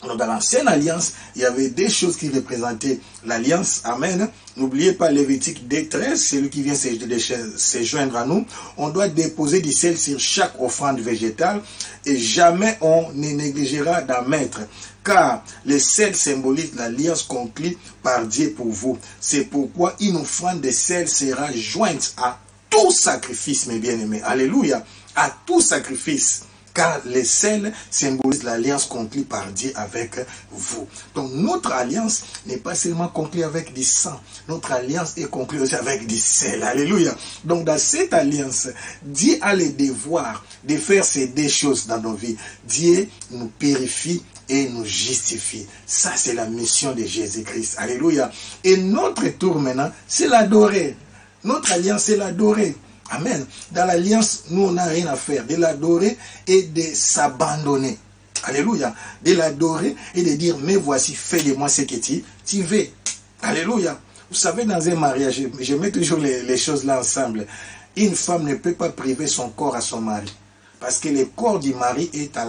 Donc, dans l'ancienne alliance, il y avait des choses qui représentaient l'alliance. Amen. N'oubliez pas Lévitique 2:13, celui qui vient se joindre à nous. On doit déposer du sel sur chaque offrande végétale et jamais on ne négligera d'en mettre. Car le sel symbolise l'alliance conclue par Dieu pour vous. C'est pourquoi une offrande de sel sera jointe à tout sacrifice, mes bien-aimés. Alléluia. À tout sacrifice. Car le sel symbolise l'alliance conclue par Dieu avec vous. Donc notre alliance n'est pas seulement conclue avec du sang. Notre alliance est conclue aussi avec du sel. Alléluia. Donc dans cette alliance, Dieu a le devoir de faire ces deux choses dans nos vies. Dieu nous purifie et nous justifie. Ça, c'est la mission de Jésus-Christ. Alléluia. Et notre tour maintenant, c'est l'adorer. Notre alliance, c'est l'adorer. Amen. Dans l'alliance, nous, on n'a rien à faire. De l'adorer et de s'abandonner. Alléluia. De l'adorer et de dire, mais voici, fais de moi ce que tu veux. Alléluia. Vous savez, dans un mariage, je mets toujours les choses là ensemble. Une femme ne peut pas priver son corps à son mari. Parce que le corps du mari est à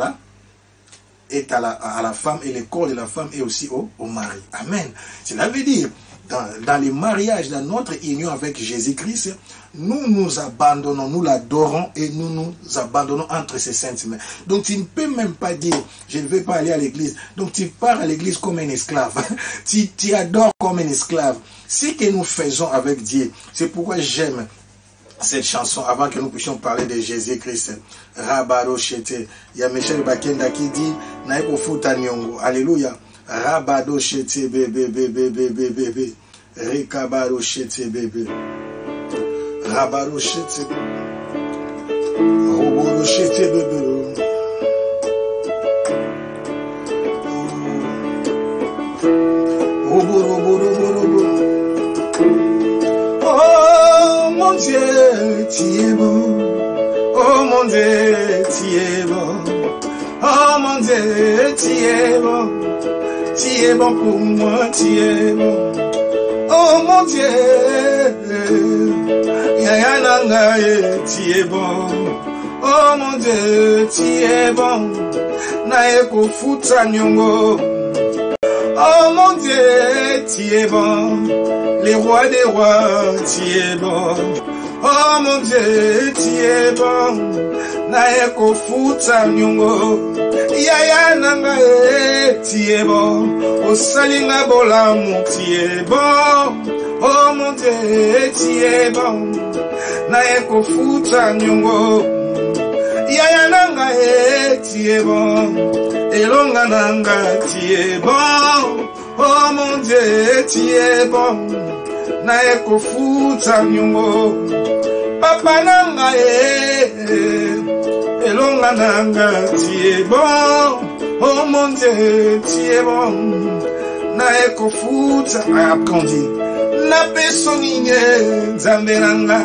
la femme et le corps de la femme est aussi au mari. Amen. Cela veut dire, dans le mariage, dans notre union avec Jésus-Christ, nous nous abandonnons, nous l'adorons et nous nous abandonnons entre ses saintes mains. Donc tu ne peux même pas dire, je ne vais pas aller à l'église. Donc tu pars à l'église comme un esclave. tu adores comme un esclave. Ce que nous faisons avec Dieu, c'est pourquoi j'aime cette chanson avant que nous puissions parler de Jésus-Christ. Rabaro Chete. Il y a Michel Bakenda qui dit, Naeko Futa Nyongo. Alléluia. Rabado Chete bébé bébé bébé bébé. Rekabaro Chete bébé. Rabaro Chete. Roboro Chete bébé. Roboro roboro roboro. Oh mon Dieu, tu es bon. Oh mon Dieu, tu es bon. Oh mon Dieu, tu es bon. Tu es bon pour moi, tu es bon. Oh mon Dieu, Yaya Nangaye, tu es bon. Oh mon Dieu, tu es bon. Naeko Futa Nyongo. Oh mon Dieu, tu es bon. Les rois des rois, tu es bon. Oh mon Dieu, tu es bon. Naeko Futa Nyongo. Yaya Nangaye, tu es bon. O Salinga Bolamu, tu es bon. Oh mon Dieu, tu es bon. Naeko Futa Nyongo. Yaya Nangaye, tu es bon. Elonga Nanga, tu es bon. Oh mon Dieu, tu es bon. Naeko Futa Nyongo. Papa Nangaye, Elonga Nanga, tu es bon. Oh mon Dieu, tu es bon. Naeko Futa. Après on dit, na peso nini Nzambe nanga,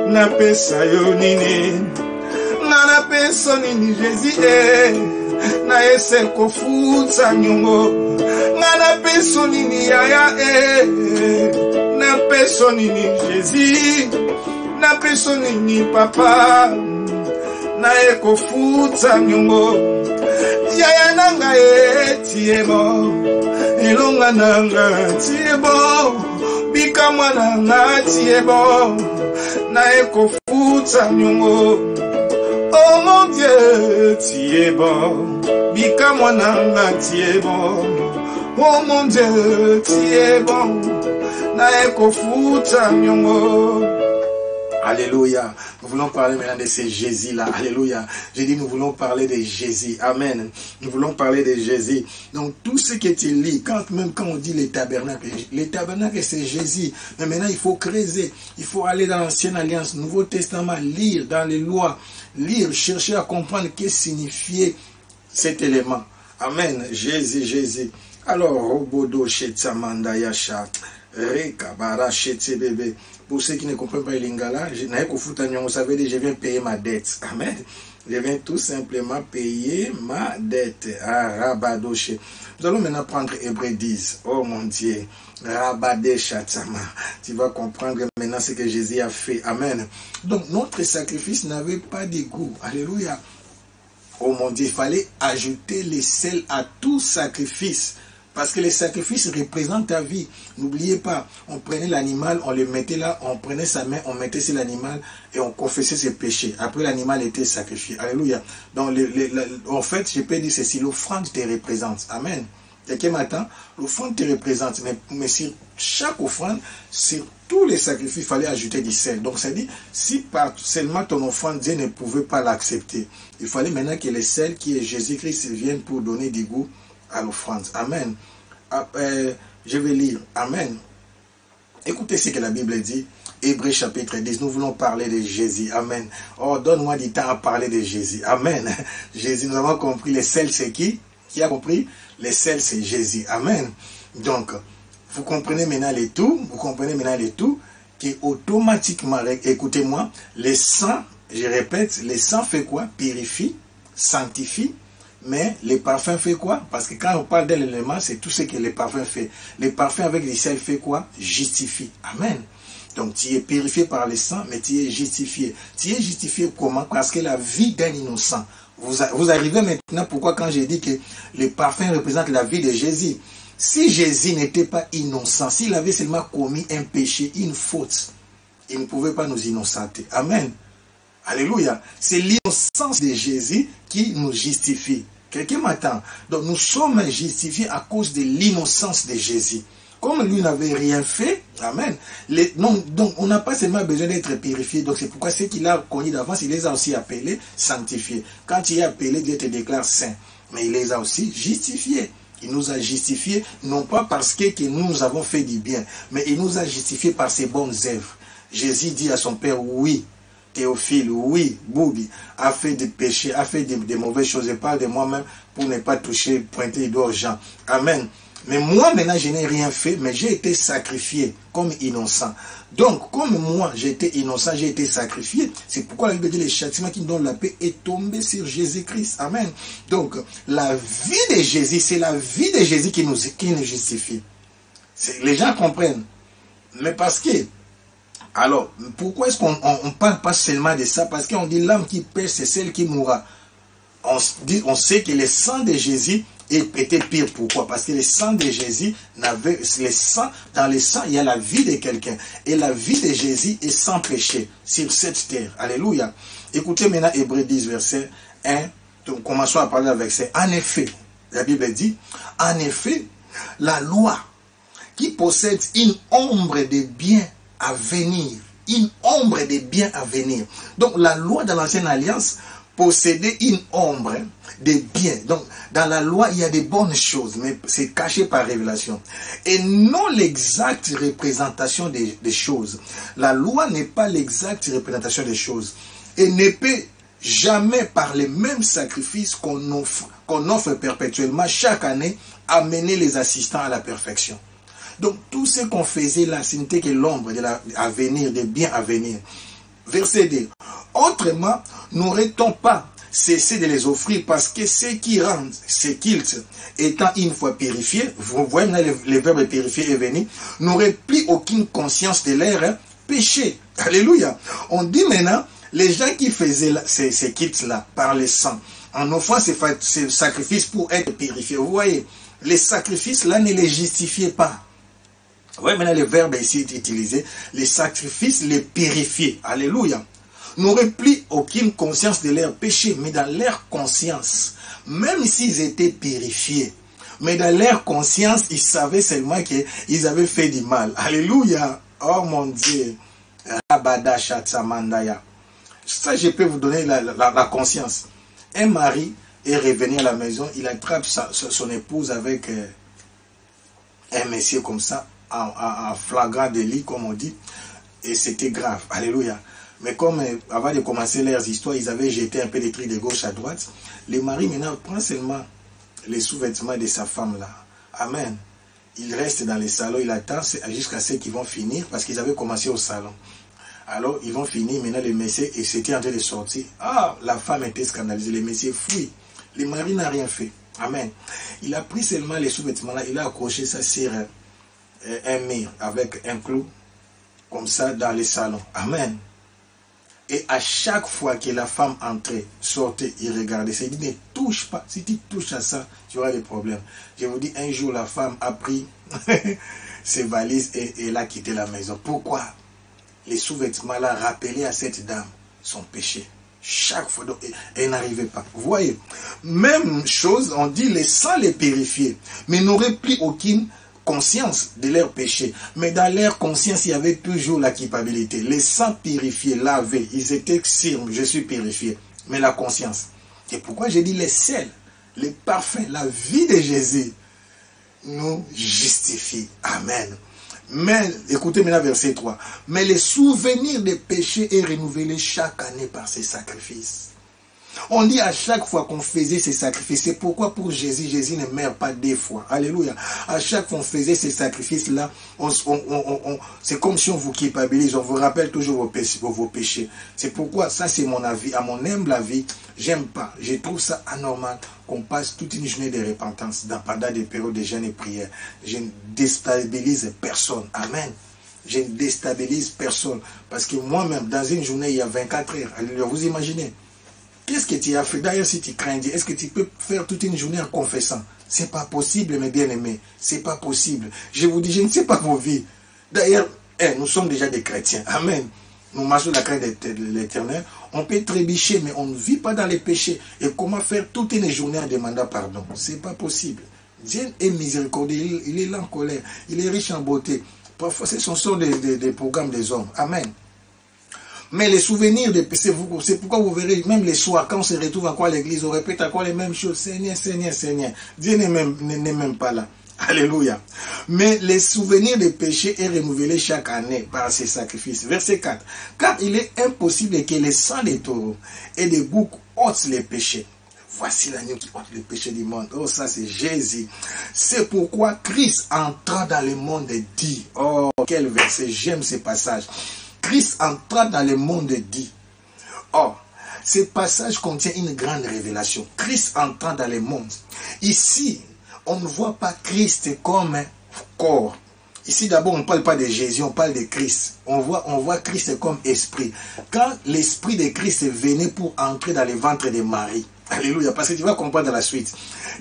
na pesa yo nini, na peso nini Jésus na eseko Futa Nyongo, na peso nini Yaya na peso nini Jésus, na peso nini Papa, na eko Futa Nyongo. Yaya nanga tu es bon. Elonga nanga tu es bon. Bika mwana nanga tu es bon. Naeko Futa Nyongo. Oh mon Dieu, tu es bon. Bika mwana nanga tu es bon. Oh mon Dieu, tu es bon. Naeko Futa Nyongo. Alléluia. Nous voulons parler maintenant de ce Jésus-là. Alléluia. J'ai dit, nous voulons parler de Jésus. Amen. Nous voulons parler de Jésus. Donc, tout ce que tu lis, même quand on dit les tabernacles c'est Jésus. Mais maintenant, il faut creuser. Il faut aller dans l'Ancienne Alliance, Nouveau Testament, lire dans les lois, lire, chercher à comprendre qu'est-ce que signifiait cet élément. Amen. Jésus, Jésus. Alors, Robodo Chetsamanda Yasha, Rekabara Chetebebe. Pour ceux qui ne comprennent pas le lingala, vous savez, je viens payer ma dette. Amen. Je viens tout simplement payer ma dette. Ah, Rabadoche. Nous allons maintenant prendre Hébreux 10. Oh mon Dieu. Rabade Chatsama. Tu vas comprendre maintenant ce que Jésus a fait. Amen. Donc, notre sacrifice n'avait pas de goût. Alléluia. Oh mon Dieu, il fallait ajouter les sels à tout sacrifice. Parce que les sacrifices représentent ta vie. N'oubliez pas, on prenait l'animal, on le mettait là, on prenait sa main, on mettait sur l'animal et on confessait ses péchés. Après, l'animal était sacrifié. Alléluia. Donc, en fait, je peux dire ceci, l'offrande te représente. Amen. Quelqu'un m'attend, l'offrande te représente. Mais sur chaque offrande, sur tous les sacrifices, il fallait ajouter du sel. Donc, ça dit, si par seulement ton offrande, Dieu ne pouvait pas l'accepter. Il fallait maintenant que le sel qui est Jésus-Christ vienne pour donner du goût à l'offrande. Amen. Je vais lire. Amen. Écoutez ce que la Bible dit. Hébreux chapitre 10. Nous voulons parler de Jésus. Amen. Oh, donne-moi du temps à parler de Jésus. Amen. Jésus, nous avons compris. Le sel, c'est qui? Qui a compris? Le sel, c'est Jésus. Amen. Donc, vous comprenez maintenant les tout. Vous comprenez maintenant les tout. Qui automatiquement, écoutez-moi, le sang, je répète, le sang fait quoi? Purifie, sanctifie. Mais les parfums fait quoi? Parce que quand on parle d'un élément, c'est tout ce que les parfums fait. Les parfums avec les sel fait quoi? Justifie. Amen. Donc tu es purifié par le sang, mais tu es justifié. Tu es justifié comment? Parce que la vie d'un innocent. Vous arrivez maintenant pourquoi quand j'ai dit que les parfums représentent la vie de Jésus. Si Jésus n'était pas innocent, s'il avait seulement commis un péché, une faute, il ne pouvait pas nous innocenter. Amen. Alléluia. C'est l'innocence de Jésus qui nous justifie. Quelqu'un m'attend. Donc nous sommes justifiés à cause de l'innocence de Jésus. Comme lui n'avait rien fait, amen. Donc on n'a pas seulement besoin d'être purifié. Donc c'est pourquoi ceux qu'il a connus d'avance, il les a aussi appelés sanctifiés. Quand il est appelé, Dieu te déclare saint. Mais il les a aussi justifiés. Il nous a justifiés, non pas parce que nous avons fait du bien, mais il nous a justifiés par ses bonnes œuvres. Jésus dit à son Père, oui. Théophile, oui, Boubi, a fait des péchés, a fait des mauvaises choses. Je parle de moi-même pour ne pas toucher, pointer les doigts aux gens. Amen. Mais moi, maintenant, je n'ai rien fait, mais j'ai été sacrifié comme innocent. Donc, comme moi, j'ai été innocent, j'ai été sacrifié. C'est pourquoi la Bible dit, le châtiment qui nous donne la paix est tombé sur Jésus-Christ. Amen. Donc, la vie de Jésus, c'est la vie de Jésus qui nous justifie. Les gens comprennent. Mais parce que, alors, pourquoi est-ce qu'on ne parle pas seulement de ça? Parce qu'on dit l'âme qui pêche, c'est celle qui mourra. On sait que le sang de Jésus était pire. Pourquoi? Parce que le sang de Jésus, dans le sang, il y a la vie de quelqu'un. Et la vie de Jésus est sans péché sur cette terre. Alléluia. Écoutez maintenant Hébreux 10, verset 1. Donc, commençons à parler avec ça. En effet, la Bible dit, en effet, la loi qui possède une ombre de bien à venir, une ombre des biens à venir. Donc la loi de l'ancienne alliance possédait une ombre des biens. Donc dans la loi il y a des bonnes choses, mais c'est caché par révélation. Et non l'exacte représentation des choses. La loi n'est pas l'exacte représentation des choses. Et ne peut jamais par les mêmes sacrifices qu'on offre perpétuellement chaque année amener les assistants à la perfection. Donc, tout ce qu'on faisait là, ce n'était que l'ombre de l'avenir, des biens à venir. Verset 2. Autrement, n'aurait-on pas cessé de les offrir parce que ceux qui rendent ces cultes, étant une fois purifiés, vous voyez maintenant le verbe purifier est venu, n'auraient plus aucune conscience de leur péché. Alléluia. On dit maintenant, les gens qui faisaient ces cultes-là par le sang, en offrant ces sacrifices pour être purifiés, vous voyez, les sacrifices là ne les justifiaient pas. Oui, maintenant le verbe ici est utilisé. Les sacrifices les purifier. Alléluia. N'auraient plus aucune conscience de leur péché, mais dans leur conscience, même s'ils étaient purifiés, mais dans leur conscience, ils savaient seulement qu'ils avaient fait du mal. Alléluia. Oh mon Dieu. Rabada Shatsamandaya. Ça, je peux vous donner la conscience. Un mari est revenu à la maison, il attrape son épouse avec un monsieur comme ça, en flagrant délit, comme on dit, et c'était grave. Alléluia. Mais comme avant de commencer leurs histoires, ils avaient jeté un peu des trucs de gauche à droite, le mari maintenant prend seulement les sous-vêtements de sa femme là, Amen. Il reste dans les salons, il attend jusqu'à ce qu'ils vont finir, parce qu'ils avaient commencé au salon. Alors, ils vont finir, maintenant le messieurs, et c'était en train de sortir. Ah, la femme était scandalisée, le messieurs fuit. Le mari n'a rien fait. Amen. Il a pris seulement les sous-vêtements là, il a accroché ça sur un mur avec un clou, comme ça, dans les salons. Amen. Et à chaque fois que la femme entrait, sortait, il regardait. Il dit, ne touche pas. Si tu touches à ça, tu auras des problèmes. Je vous dis, un jour, la femme a pris ses valises et elle a quitté la maison. Pourquoi? Les sous-vêtements là rappelaient à cette dame son péché. Chaque fois, donc, elle n'arrivait pas. Vous voyez, même chose, on dit, les sangs les purifier, mais n'auraient plus aucune conscience de leur péché. Mais dans leur conscience, il y avait toujours la culpabilité. Les sangs purifiés, lavés, ils étaient sûrs, je suis purifié. Mais la conscience. Et pourquoi j'ai dit les sels, les parfums, la vie de Jésus nous justifie. Amen. Mais, écoutez maintenant verset 3. Mais le souvenir des péchés est renouvelé chaque année par ces sacrifices. On dit à chaque fois qu'on faisait ces sacrifices, c'est pourquoi pour Jésus, Jésus ne meurt pas deux fois. Alléluia. À chaque fois qu'on faisait ces sacrifices-là, c'est comme si on vous culpabilise, on vous rappelle toujours vos péchés. C'est pourquoi, ça c'est mon avis, à mon humble avis, j'aime pas, je trouve ça anormal qu'on passe toute une journée de repentance pendant des périodes de jeûne et prière. Je ne déstabilise personne. Amen. Je ne déstabilise personne. Parce que moi-même, dans une journée, il y a 24 heures. Alléluia. Vous imaginez? Qu'est-ce que tu as fait? D'ailleurs, si tu crains Dieu, est-ce que tu peux faire toute une journée en confessant? C'est pas possible, mes bien-aimés. C'est pas possible. Je vous dis, je ne sais pas vos vies. D'ailleurs, nous sommes déjà des chrétiens. Amen. Nous marchons la crainte de l'Éternel. On peut trébucher, mais on ne vit pas dans les péchés. Et comment faire toute une journée en demandant pardon? C'est pas possible. Dieu est miséricordieux. Il est là en colère. Il est riche en beauté. Parfois, ce sont des programmes des hommes. Amen. Mais les souvenirs de péché, c'est pourquoi vous verrez, même les soirs, quand on se retrouve encore à l'église, on répète encore les mêmes choses. Seigneur, Seigneur, Seigneur. Dieu n'est même pas là. Alléluia. Mais les souvenirs de péché est renouvelé chaque année par ces sacrifices. Verset 4. Car il est impossible que le sang des taureaux et des boucs ôtent les péchés. Voici l'agneau qui ôte le péché du monde. Oh, ça c'est Jésus. C'est pourquoi Christ entra dans le monde et dit. Oh, quel verset. J'aime ce passage. Christ entra dans le monde et dit. Oh, ce passage contient une grande révélation. Christ entra dans le monde. Ici, on ne voit pas Christ comme un corps. Ici, d'abord, on ne parle pas de Jésus, on parle de Christ. On voit Christ comme esprit. Quand l'esprit de Christ venait pour entrer dans le ventre de Marie. Alléluia, parce que tu vas comprendre dans la suite.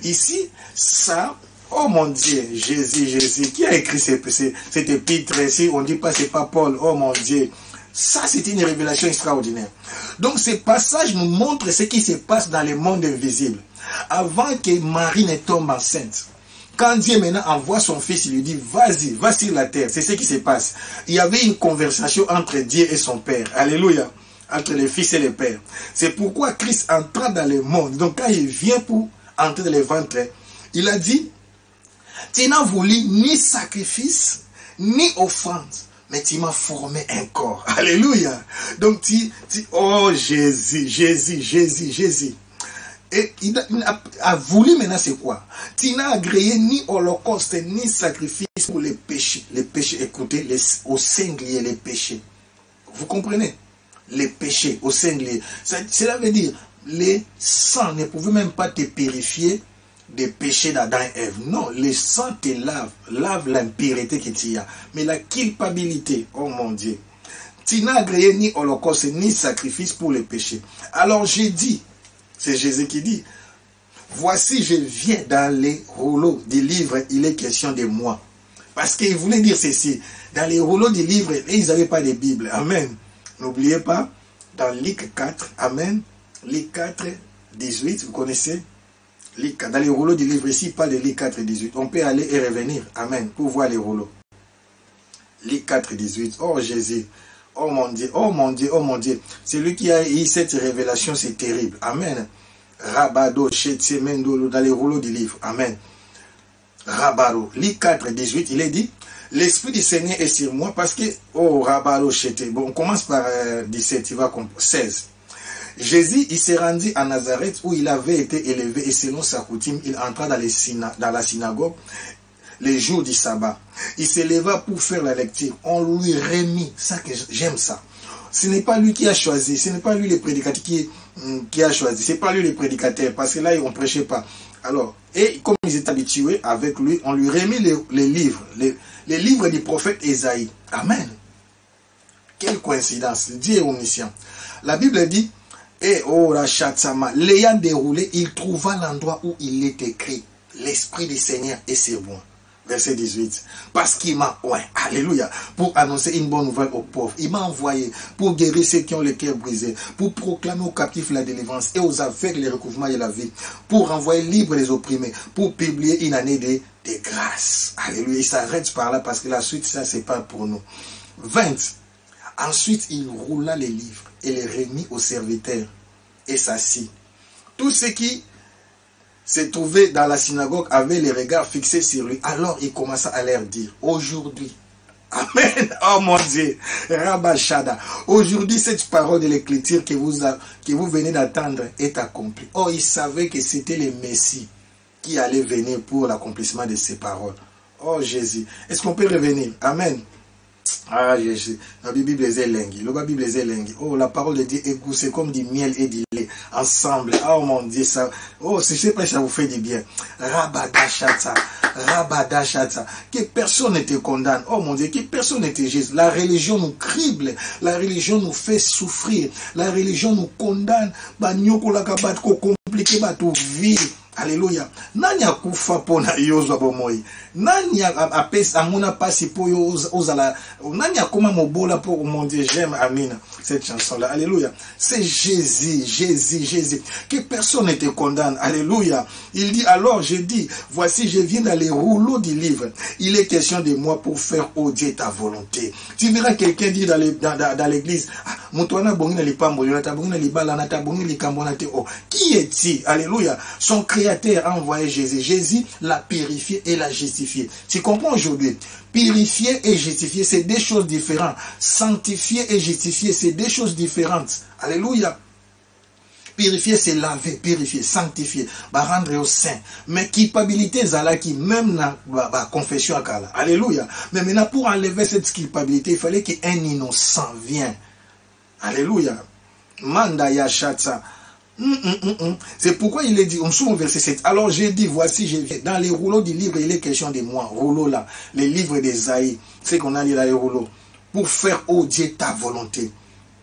Ici, ça... Oh mon Dieu, Jésus, qui a écrit cette épître ici? On ne dit pas c'est pas Paul, oh mon Dieu. Ça, c'est une révélation extraordinaire. Donc, ce passage nous montre ce qui se passe dans le monde invisible. Avant que Marie ne tombe enceinte, quand Dieu maintenant envoie son fils, il lui dit, vas-y, va sur la terre. C'est ce qui se passe. Il y avait une conversation entre Dieu et son Père. Alléluia. Entre le fils et le Père. C'est pourquoi Christ entra dans le monde. Donc, quand il vient pour entrer dans le ventre, il a dit, tu n'as voulu ni sacrifice, ni offrande, mais tu m'as formé un corps. Alléluia. Donc, oh Jésus. Et il a voulu maintenant, c'est quoi? Tu n'as agréé ni holocauste, ni sacrifice pour les péchés. Les péchés, écoutez, au singulier, les péchés. Vous comprenez? Les péchés, au singulier. Cela veut dire, les sangs ne pouvaient même pas te purifier des péchés d'Adam et Ève. Non, le sang te lave l'impureté que tu as. Mais la culpabilité, oh mon Dieu, tu n'as agréé ni holocauste ni sacrifice pour les péchés. Alors j'ai dit, c'est Jésus qui dit, voici je viens dans les rouleaux du livre, il est question de moi. Parce qu'il voulait dire ceci, dans les rouleaux du livre, ils n'avaient pas de Bible. Amen. N'oubliez pas, dans Luc 4, Amen, Luc 4, 18, vous connaissez? Dans les rouleaux du livre ici, pas de Luc 4 et 18. On peut aller et revenir. Amen. Pour voir les rouleaux. Luc 4 et 18. Oh Jésus. Oh mon Dieu. Oh mon Dieu. Oh mon Dieu. C'est lui qui a eu cette révélation. C'est terrible. Amen. Rabado, Chetsemendo, dans les rouleaux du livre. Amen. Rabado. Luc 4 et 18. Il est dit, l'Esprit du Seigneur est sur moi parce que, oh Rabado, Chetsemendo. Bon, on commence par 17. Il va comprendre. 16. Jésus, il s'est rendu à Nazareth où il avait été élevé et selon sa coutume, il entra dans la synagogue les jours du sabbat. Il se leva pour faire la lecture. On lui remit, ça que j'aime ça. Ce n'est pas lui qui a choisi, ce n'est pas lui le prédicateur qui a choisi, c'est pas lui le prédicateur, parce que là, on ne prêchait pas. Alors, et comme ils étaient habitués avec lui, on lui remit les livres, les livres du prophète Ésaïe. Amen. Quelle coïncidence, Dieu est omniscient. La Bible dit, et oh Rachatsama, l'ayant déroulé, il trouva l'endroit où il est écrit, l'Esprit du Seigneur est sur moi. Verset 18. Parce qu'il m'a, alléluia, pour annoncer une bonne nouvelle aux pauvres. Il m'a envoyé pour guérir ceux qui ont le cœur brisé, pour proclamer aux captifs la délivrance et aux aveugles le recouvrement de la vie, pour renvoyer libres les opprimés, pour publier une année de grâce. Alléluia. Il s'arrête par là parce que la suite, ça, c'est pas pour nous. 20. Ensuite, il roula les livres et les remit aux serviteurs et s'assit. Tous ceux qui se trouvaient dans la synagogue avaient les regards fixés sur lui. Alors il commença à leur dire, aujourd'hui, amen, oh mon Dieu, Rabashada, aujourd'hui cette parole de l'écriture que vous venez d'attendre est accomplie. Oh, il savait que c'était le Messie qui allait venir pour l'accomplissement de ces paroles. Oh Jésus, est-ce qu'on peut revenir? Amen. Ah, Jésus, la Bible est lingue. La Bible est lingue. Oh, la parole de Dieu est goût, c'est comme du miel et du lait ensemble. Oh mon Dieu, ça. Oh, je sais pas si ça vous fait du bien. Rabadachata, Rabadachata. Que personne ne te condamne. Oh mon Dieu, que personne ne te juge. La religion nous crible. La religion nous fait souffrir. La religion nous condamne. Ba nyoko la kabat ko compliqué ba tu vie. Alléluia. Nani akufa pona yozo bomoi. Nani apesa amuna pasi po ozala. Nani akoma mobola pour mon Dieu, j'aime Amina cette chanson là. Alléluia. C'est Jésus, Jésus, Jésus. Que personne ne te condamne. Alléluia. Il dit alors, je dis, voici je viens dans les rouleaux du livre. Il est question de moi pour faire oh Dieu ta volonté. Tu verras quelqu'un dire dans l'église, Moutouana bongina li pambo, yonata bongina li balanata bongina li kambonate. Oh, qui est-il? Alléluia. Son Créateur a envoyé Jésus. Jésus l'a purifié et l'a justifié. Tu comprends aujourd'hui? Purifier et justifier, c'est deux choses différentes. Sanctifier et justifier, c'est deux choses différentes. Alléluia. Purifier, c'est laver, purifier, sanctifier, rendre au saint. Mais culpabilité, zala qui même la confession à Kala. Alléluia. Mais maintenant, pour enlever cette culpabilité, il fallait qu'un innocent vienne. Alléluia. Manda yachatsa. C'est pourquoi il est dit, on s'ouvre au verset 7. Alors j'ai dit, voici, je viens. Dans les rouleaux du livre, il est question de moi. Rouleau là, les livres d'Ésaïe, c'est qu'on a lu dans les rouleaux. Pour faire, oh Dieu, ta volonté.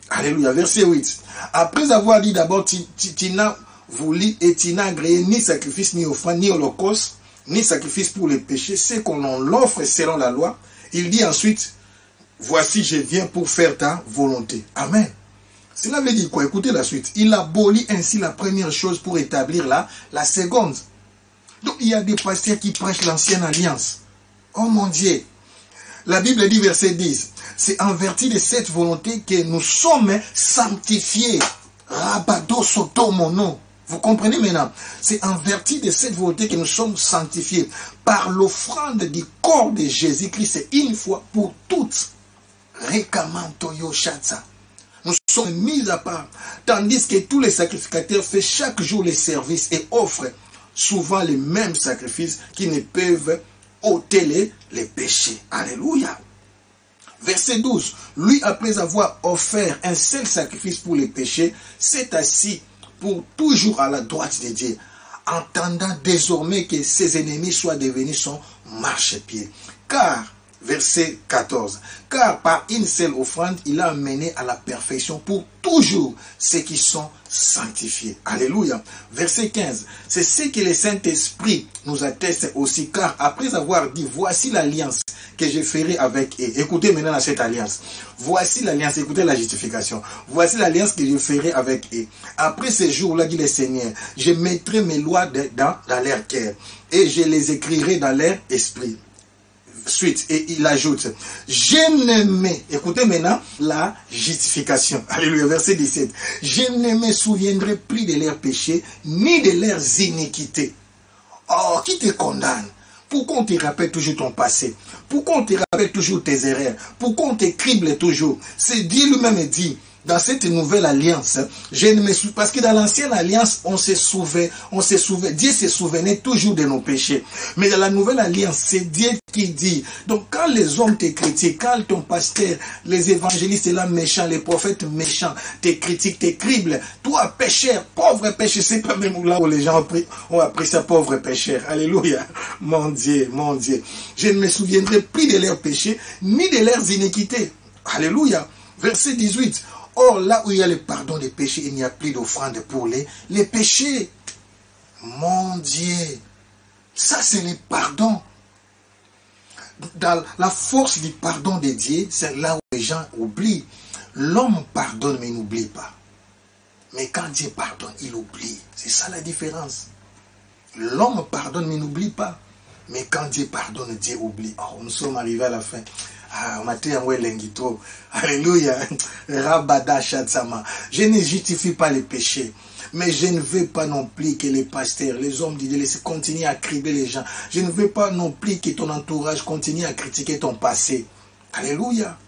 Alléluia. Verset 8. Après avoir dit d'abord, tu n'as voulu et tu n'as agréé ni sacrifice, ni offrande, ni holocauste, ni sacrifice pour les péchés, c'est qu'on l'offre selon la loi. Il dit ensuite, voici, je viens pour faire ta volonté. Amen. Cela veut dire quoi? Écoutez la suite. Il abolit ainsi la première chose pour établir la seconde. Donc il y a des pasteurs qui prêchent l'ancienne alliance. Oh mon Dieu. La Bible dit verset 10. C'est en vertu de cette volonté que nous sommes sanctifiés. Rabado soto mono. Vous comprenez maintenant? C'est en vertu de cette volonté que nous sommes sanctifiés. Par l'offrande du corps de Jésus-Christ. C'est une fois pour toutes. Rekamanto yoshatsa. Nous sommes mis à part, tandis que tous les sacrificateurs font chaque jour les services et offrent souvent les mêmes sacrifices qui ne peuvent ôter les péchés. Alléluia. Verset 12. Lui, après avoir offert un seul sacrifice pour les péchés, s'est assis pour toujours à la droite de Dieu, entendant désormais que ses ennemis soient devenus son marchepied. Car, verset 14, car par une seule offrande, il a amené à la perfection pour toujours ceux qui sont sanctifiés. Alléluia. Verset 15, c'est ce que le Saint-Esprit nous atteste aussi, car après avoir dit, voici l'alliance que je ferai avec eux. Écoutez maintenant cette alliance. Voici l'alliance, écoutez la justification. Voici l'alliance que je ferai avec eux. Après ces jours-là, dit le Seigneur, je mettrai mes lois dans leur cœur et je les écrirai dans leur esprit. Suite, et il ajoute, je ne me, écoutez maintenant la justification. Alléluia, verset 17. Je ne me souviendrai plus de leurs péchés, ni de leurs iniquités. Oh, qui te condamne? Pourquoi on te rappelle toujours ton passé? Pourquoi on te rappelle toujours tes erreurs? Pourquoi on te crible toujours? C'est Dieu lui-même dit, dans cette nouvelle alliance, je ne me souviens, parce que dans l'ancienne alliance, on se souvient, Dieu se souvenait toujours de nos péchés. Mais dans la nouvelle alliance, c'est Dieu qui dit. Donc quand les hommes te critiquent, quand ton pasteur, les évangélistes là méchants, les prophètes méchants te critiquent, te criblent, toi pécheur, pauvre pécheur, c'est pas même là où les gens ont appris ça, pauvre pécheur. Alléluia. Mon Dieu, mon Dieu. Je ne me souviendrai plus de leurs péchés, ni de leurs iniquités. Alléluia. Verset 18. Or, là où il y a le pardon des péchés, il n'y a plus d'offrande pour les péchés. Mon Dieu. Ça, c'est le pardon. Dans la force du pardon de Dieu, c'est là où les gens oublient. L'homme pardonne, mais il n'oublie pas. Mais quand Dieu pardonne, il oublie. C'est ça la différence. L'homme pardonne, mais il n'oublie pas. Mais quand Dieu pardonne, Dieu oublie. Oh, nous sommes arrivés à la fin. Ah, alléluia. Rabada Shatsama. Je ne justifie pas les péchés. Mais je ne veux pas non plus que les pasteurs, les hommes d'Dieu continuent à cribler les gens. Je ne veux pas non plus que ton entourage continue à critiquer ton passé. Alléluia.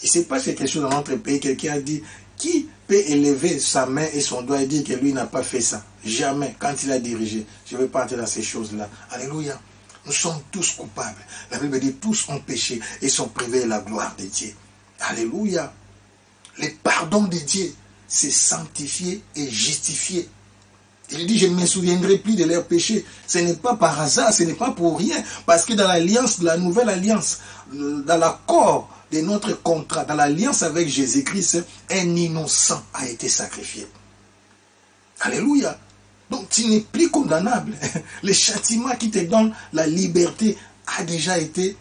Il se passe quelque chose dans notre pays. Quelqu'un a dit, qui peut élever sa main et son doigt et dire que lui n'a pas fait ça? Jamais. Quand il a dirigé. Je ne veux pas entrer dans ces choses-là. Alléluia. Nous sommes tous coupables. La Bible dit tous ont péché et sont privés de la gloire de Dieu. Alléluia. Le pardon de Dieu, c'est sanctifier et justifier. Il dit, je ne me souviendrai plus de leurs péchés. Ce n'est pas par hasard, ce n'est pas pour rien. Parce que dans l'alliance, la nouvelle alliance, dans l'accord de notre contrat, dans l'alliance avec Jésus-Christ, un innocent a été sacrifié. Alléluia. Donc tu n'es plus condamnable. Le châtiment qui te donne la liberté a déjà été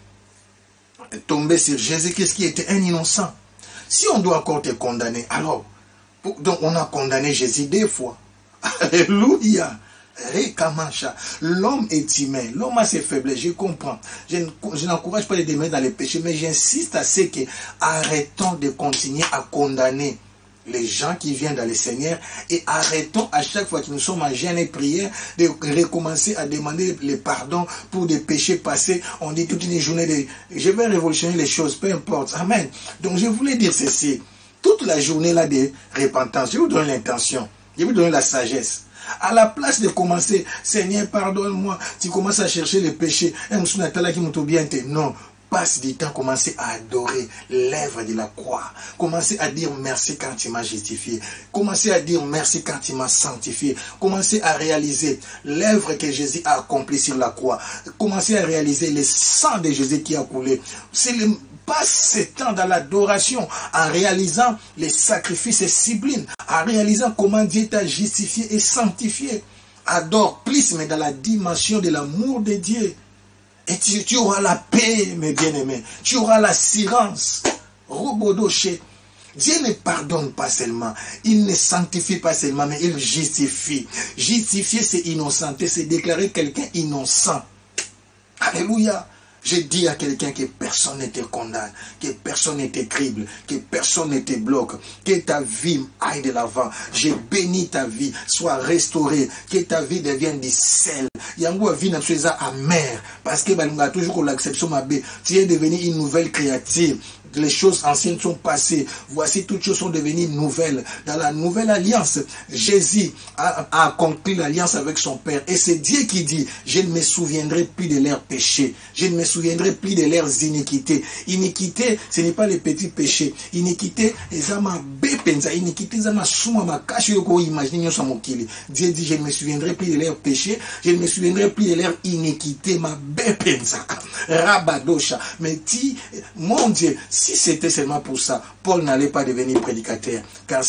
tombé sur Jésus-Christ qui était un innocent. Si on doit encore te condamner, alors, donc on a condamné Jésus 2 fois. Alléluia. L'homme est humain, l'homme a ses faiblesses, je comprends. Je n'encourage pas les démons dans les péchés, mais j'insiste à ce que arrêtons de continuer à condamner les gens qui viennent dans le Seigneur et arrêtons à chaque fois que nous sommes en jeûne et prière de recommencer à demander le pardon pour des péchés passés. On dit toute une journée de je vais révolutionner les choses, peu importe. Amen. Donc je voulais dire ceci. Toute la journée là de repentance, je vous donne l'intention, je vous donne la sagesse. À la place de commencer, Seigneur, pardonne-moi, tu commences à chercher les péchés. Non. Passe du temps, commencez à adorer l'œuvre de la croix. Commencez à dire merci quand tu m'as justifié. Commencez à dire merci quand tu m'as sanctifié. Commencez à réaliser l'œuvre que Jésus a accomplie sur la croix. Commencez à réaliser le sang de Jésus qui a coulé. Passe ce temps dans l'adoration en réalisant les sacrifices sublimes, en réalisant comment Dieu t'a justifié et sanctifié. Adore plus, mais dans la dimension de l'amour de Dieu. Et tu auras la paix, mes bien-aimés. Tu auras l'assurance. Robodoché. Dieu ne pardonne pas seulement. Il ne sanctifie pas seulement, mais il justifie. Justifier, c'est innocenter. C'est déclarer quelqu'un innocent. Alléluia. Je dis à quelqu'un que personne ne te condamne, que personne ne te crible, que personne ne te bloque, que ta vie aille de l'avant. Je bénis ta vie, sois restaurée, que ta vie devienne du sel. Yango vie n'a pas amère, parce que on a toujours l'acception ma bé. Tu es devenu une nouvelle créature. Les choses anciennes sont passées. Voici toutes choses sont devenues nouvelles. Dans la nouvelle alliance, Jésus a accompli l'alliance avec son Père. Et c'est Dieu qui dit, je ne me souviendrai plus de leurs péchés. Je ne me souviendrai plus de leurs iniquités. Iniquité, ce n'est pas les petits péchés. Iniquité, iniquité, Dieu dit, je ne me souviendrai plus de leurs péchés. Je ne me souviendrai plus de leurs iniquités. Rabadosha. Mais dit, mon Dieu, si c'était seulement pour ça, Paul n'allait pas devenir prédicateur, car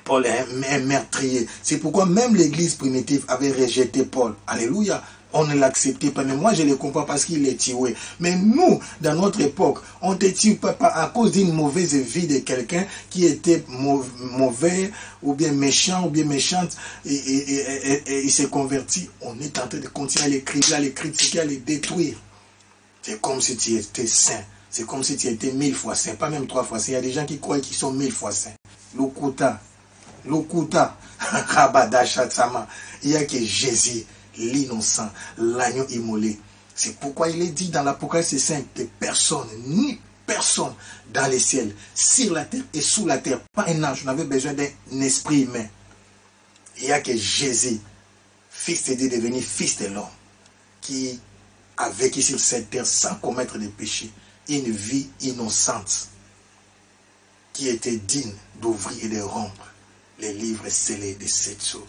Paul est un meurtrier. C'est pourquoi même l'église primitive avait rejeté Paul. Alléluia. On ne l'acceptait pas. Mais moi, je le comprends parce qu'il est tué. Mais nous, dans notre époque, on ne tue pas à cause d'une mauvaise vie de quelqu'un qui était mauvais, ou bien méchant, ou bien méchante, et il s'est converti. On est en train de continuer à les critiquer, à les critiquer, à les détruire. C'est comme si tu étais saint. C'est comme si tu étais 1000 fois saint, pas même 3 fois saint. Il y a des gens qui croient qu'ils sont 1000 fois saints. Lokuta, Rabadachatsama. Il n'y a que Jésus, l'innocent, l'agneau immolé. C'est pourquoi il est dit dans l'Apocalypse 5 que personne, ni personne dans les ciels, sur la terre et sous la terre. Pas un ange, on avait besoin d'un esprit humain. Il n'y a que Jésus, fils de Dieu devenu fils de l'homme, qui a vécu sur cette terre sans commettre de péché, une vie innocente, qui était digne d'ouvrir et de rompre les livres scellés de cette chose.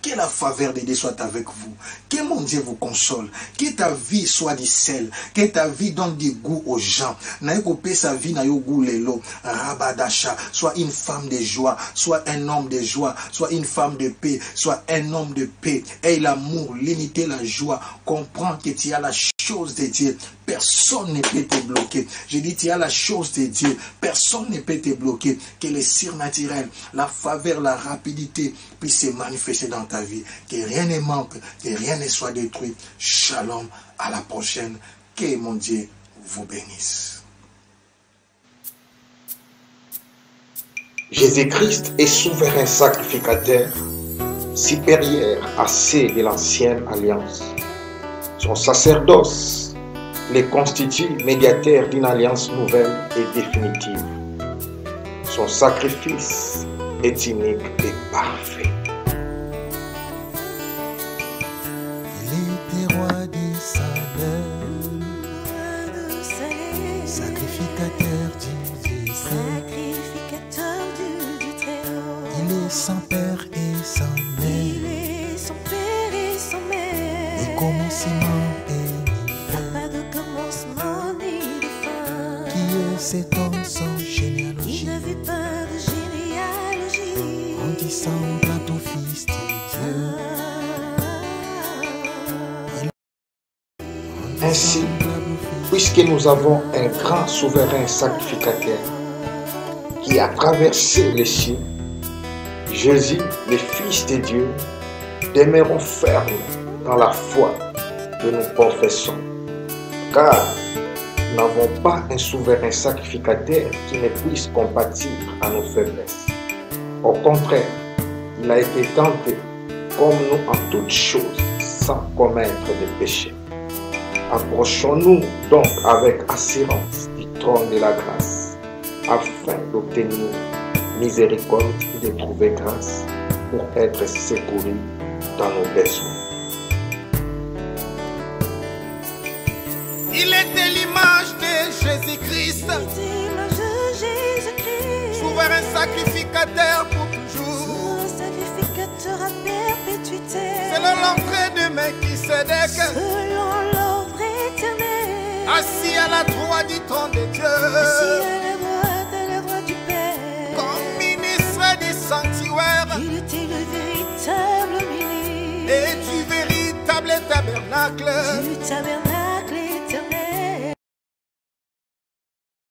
Que la faveur de Dieu soit avec vous. Que mon Dieu vous console. Que ta vie soit du sel. Que ta vie donne du goût aux gens. Naïkope sa vie na yo goût lelo. Rabadasha. Soit une femme de joie. Soit un homme de joie. Soit une femme de paix. Soit un homme de paix. Aie l'amour. Limiter la joie. Comprends que tu as la chose de Dieu. Personne ne peut te bloquer. Je dis, tu as la chose de Dieu. Personne ne peut te bloquer. Que le surnaturel, la faveur, la rapidité puisse se manifester dans ta vie. Que rien ne manque, que rien ne soit détruit. Shalom, à la prochaine. Que mon Dieu vous bénisse. Jésus-Christ est souverain sacrificateur, supérieur à ceux de l'ancienne alliance. Son sacerdoce les constitue médiateurs d'une alliance nouvelle et définitive. Son sacrifice est unique et parfait. Il était roi des saleurs, sacrificateur du Très-Haut. Il est sans père et sans mère. Et commencement cet homme sans généalogie. Il n'avait pas de généalogie. Ressemblant au Fils de Dieu. Ainsi, puisque nous avons un grand souverain sacrificateur qui a traversé les cieux, Jésus, le Fils de Dieu, demeurons fermes dans la foi que nous professons, car nous n'avons pas un souverain sacrificateur qui ne puisse compatir à nos faiblesses. Au contraire, il a été tenté comme nous en toutes choses, sans commettre de péché. Approchons-nous donc avec assurance du trône de la grâce, afin d'obtenir miséricorde et de trouver grâce pour être secourus dans nos besoins. Il était l'image de Jésus-Christ, souverain sacrificateur pour toujours, sacrificateur à perpétuité, selon l'entrée de Melchisédek, selon l'ordre éternel, assis à la droite du trône de Dieu, assis à la droite du Père, comme ministre du sanctuaire, il était le véritable ministre et du véritable tabernacle,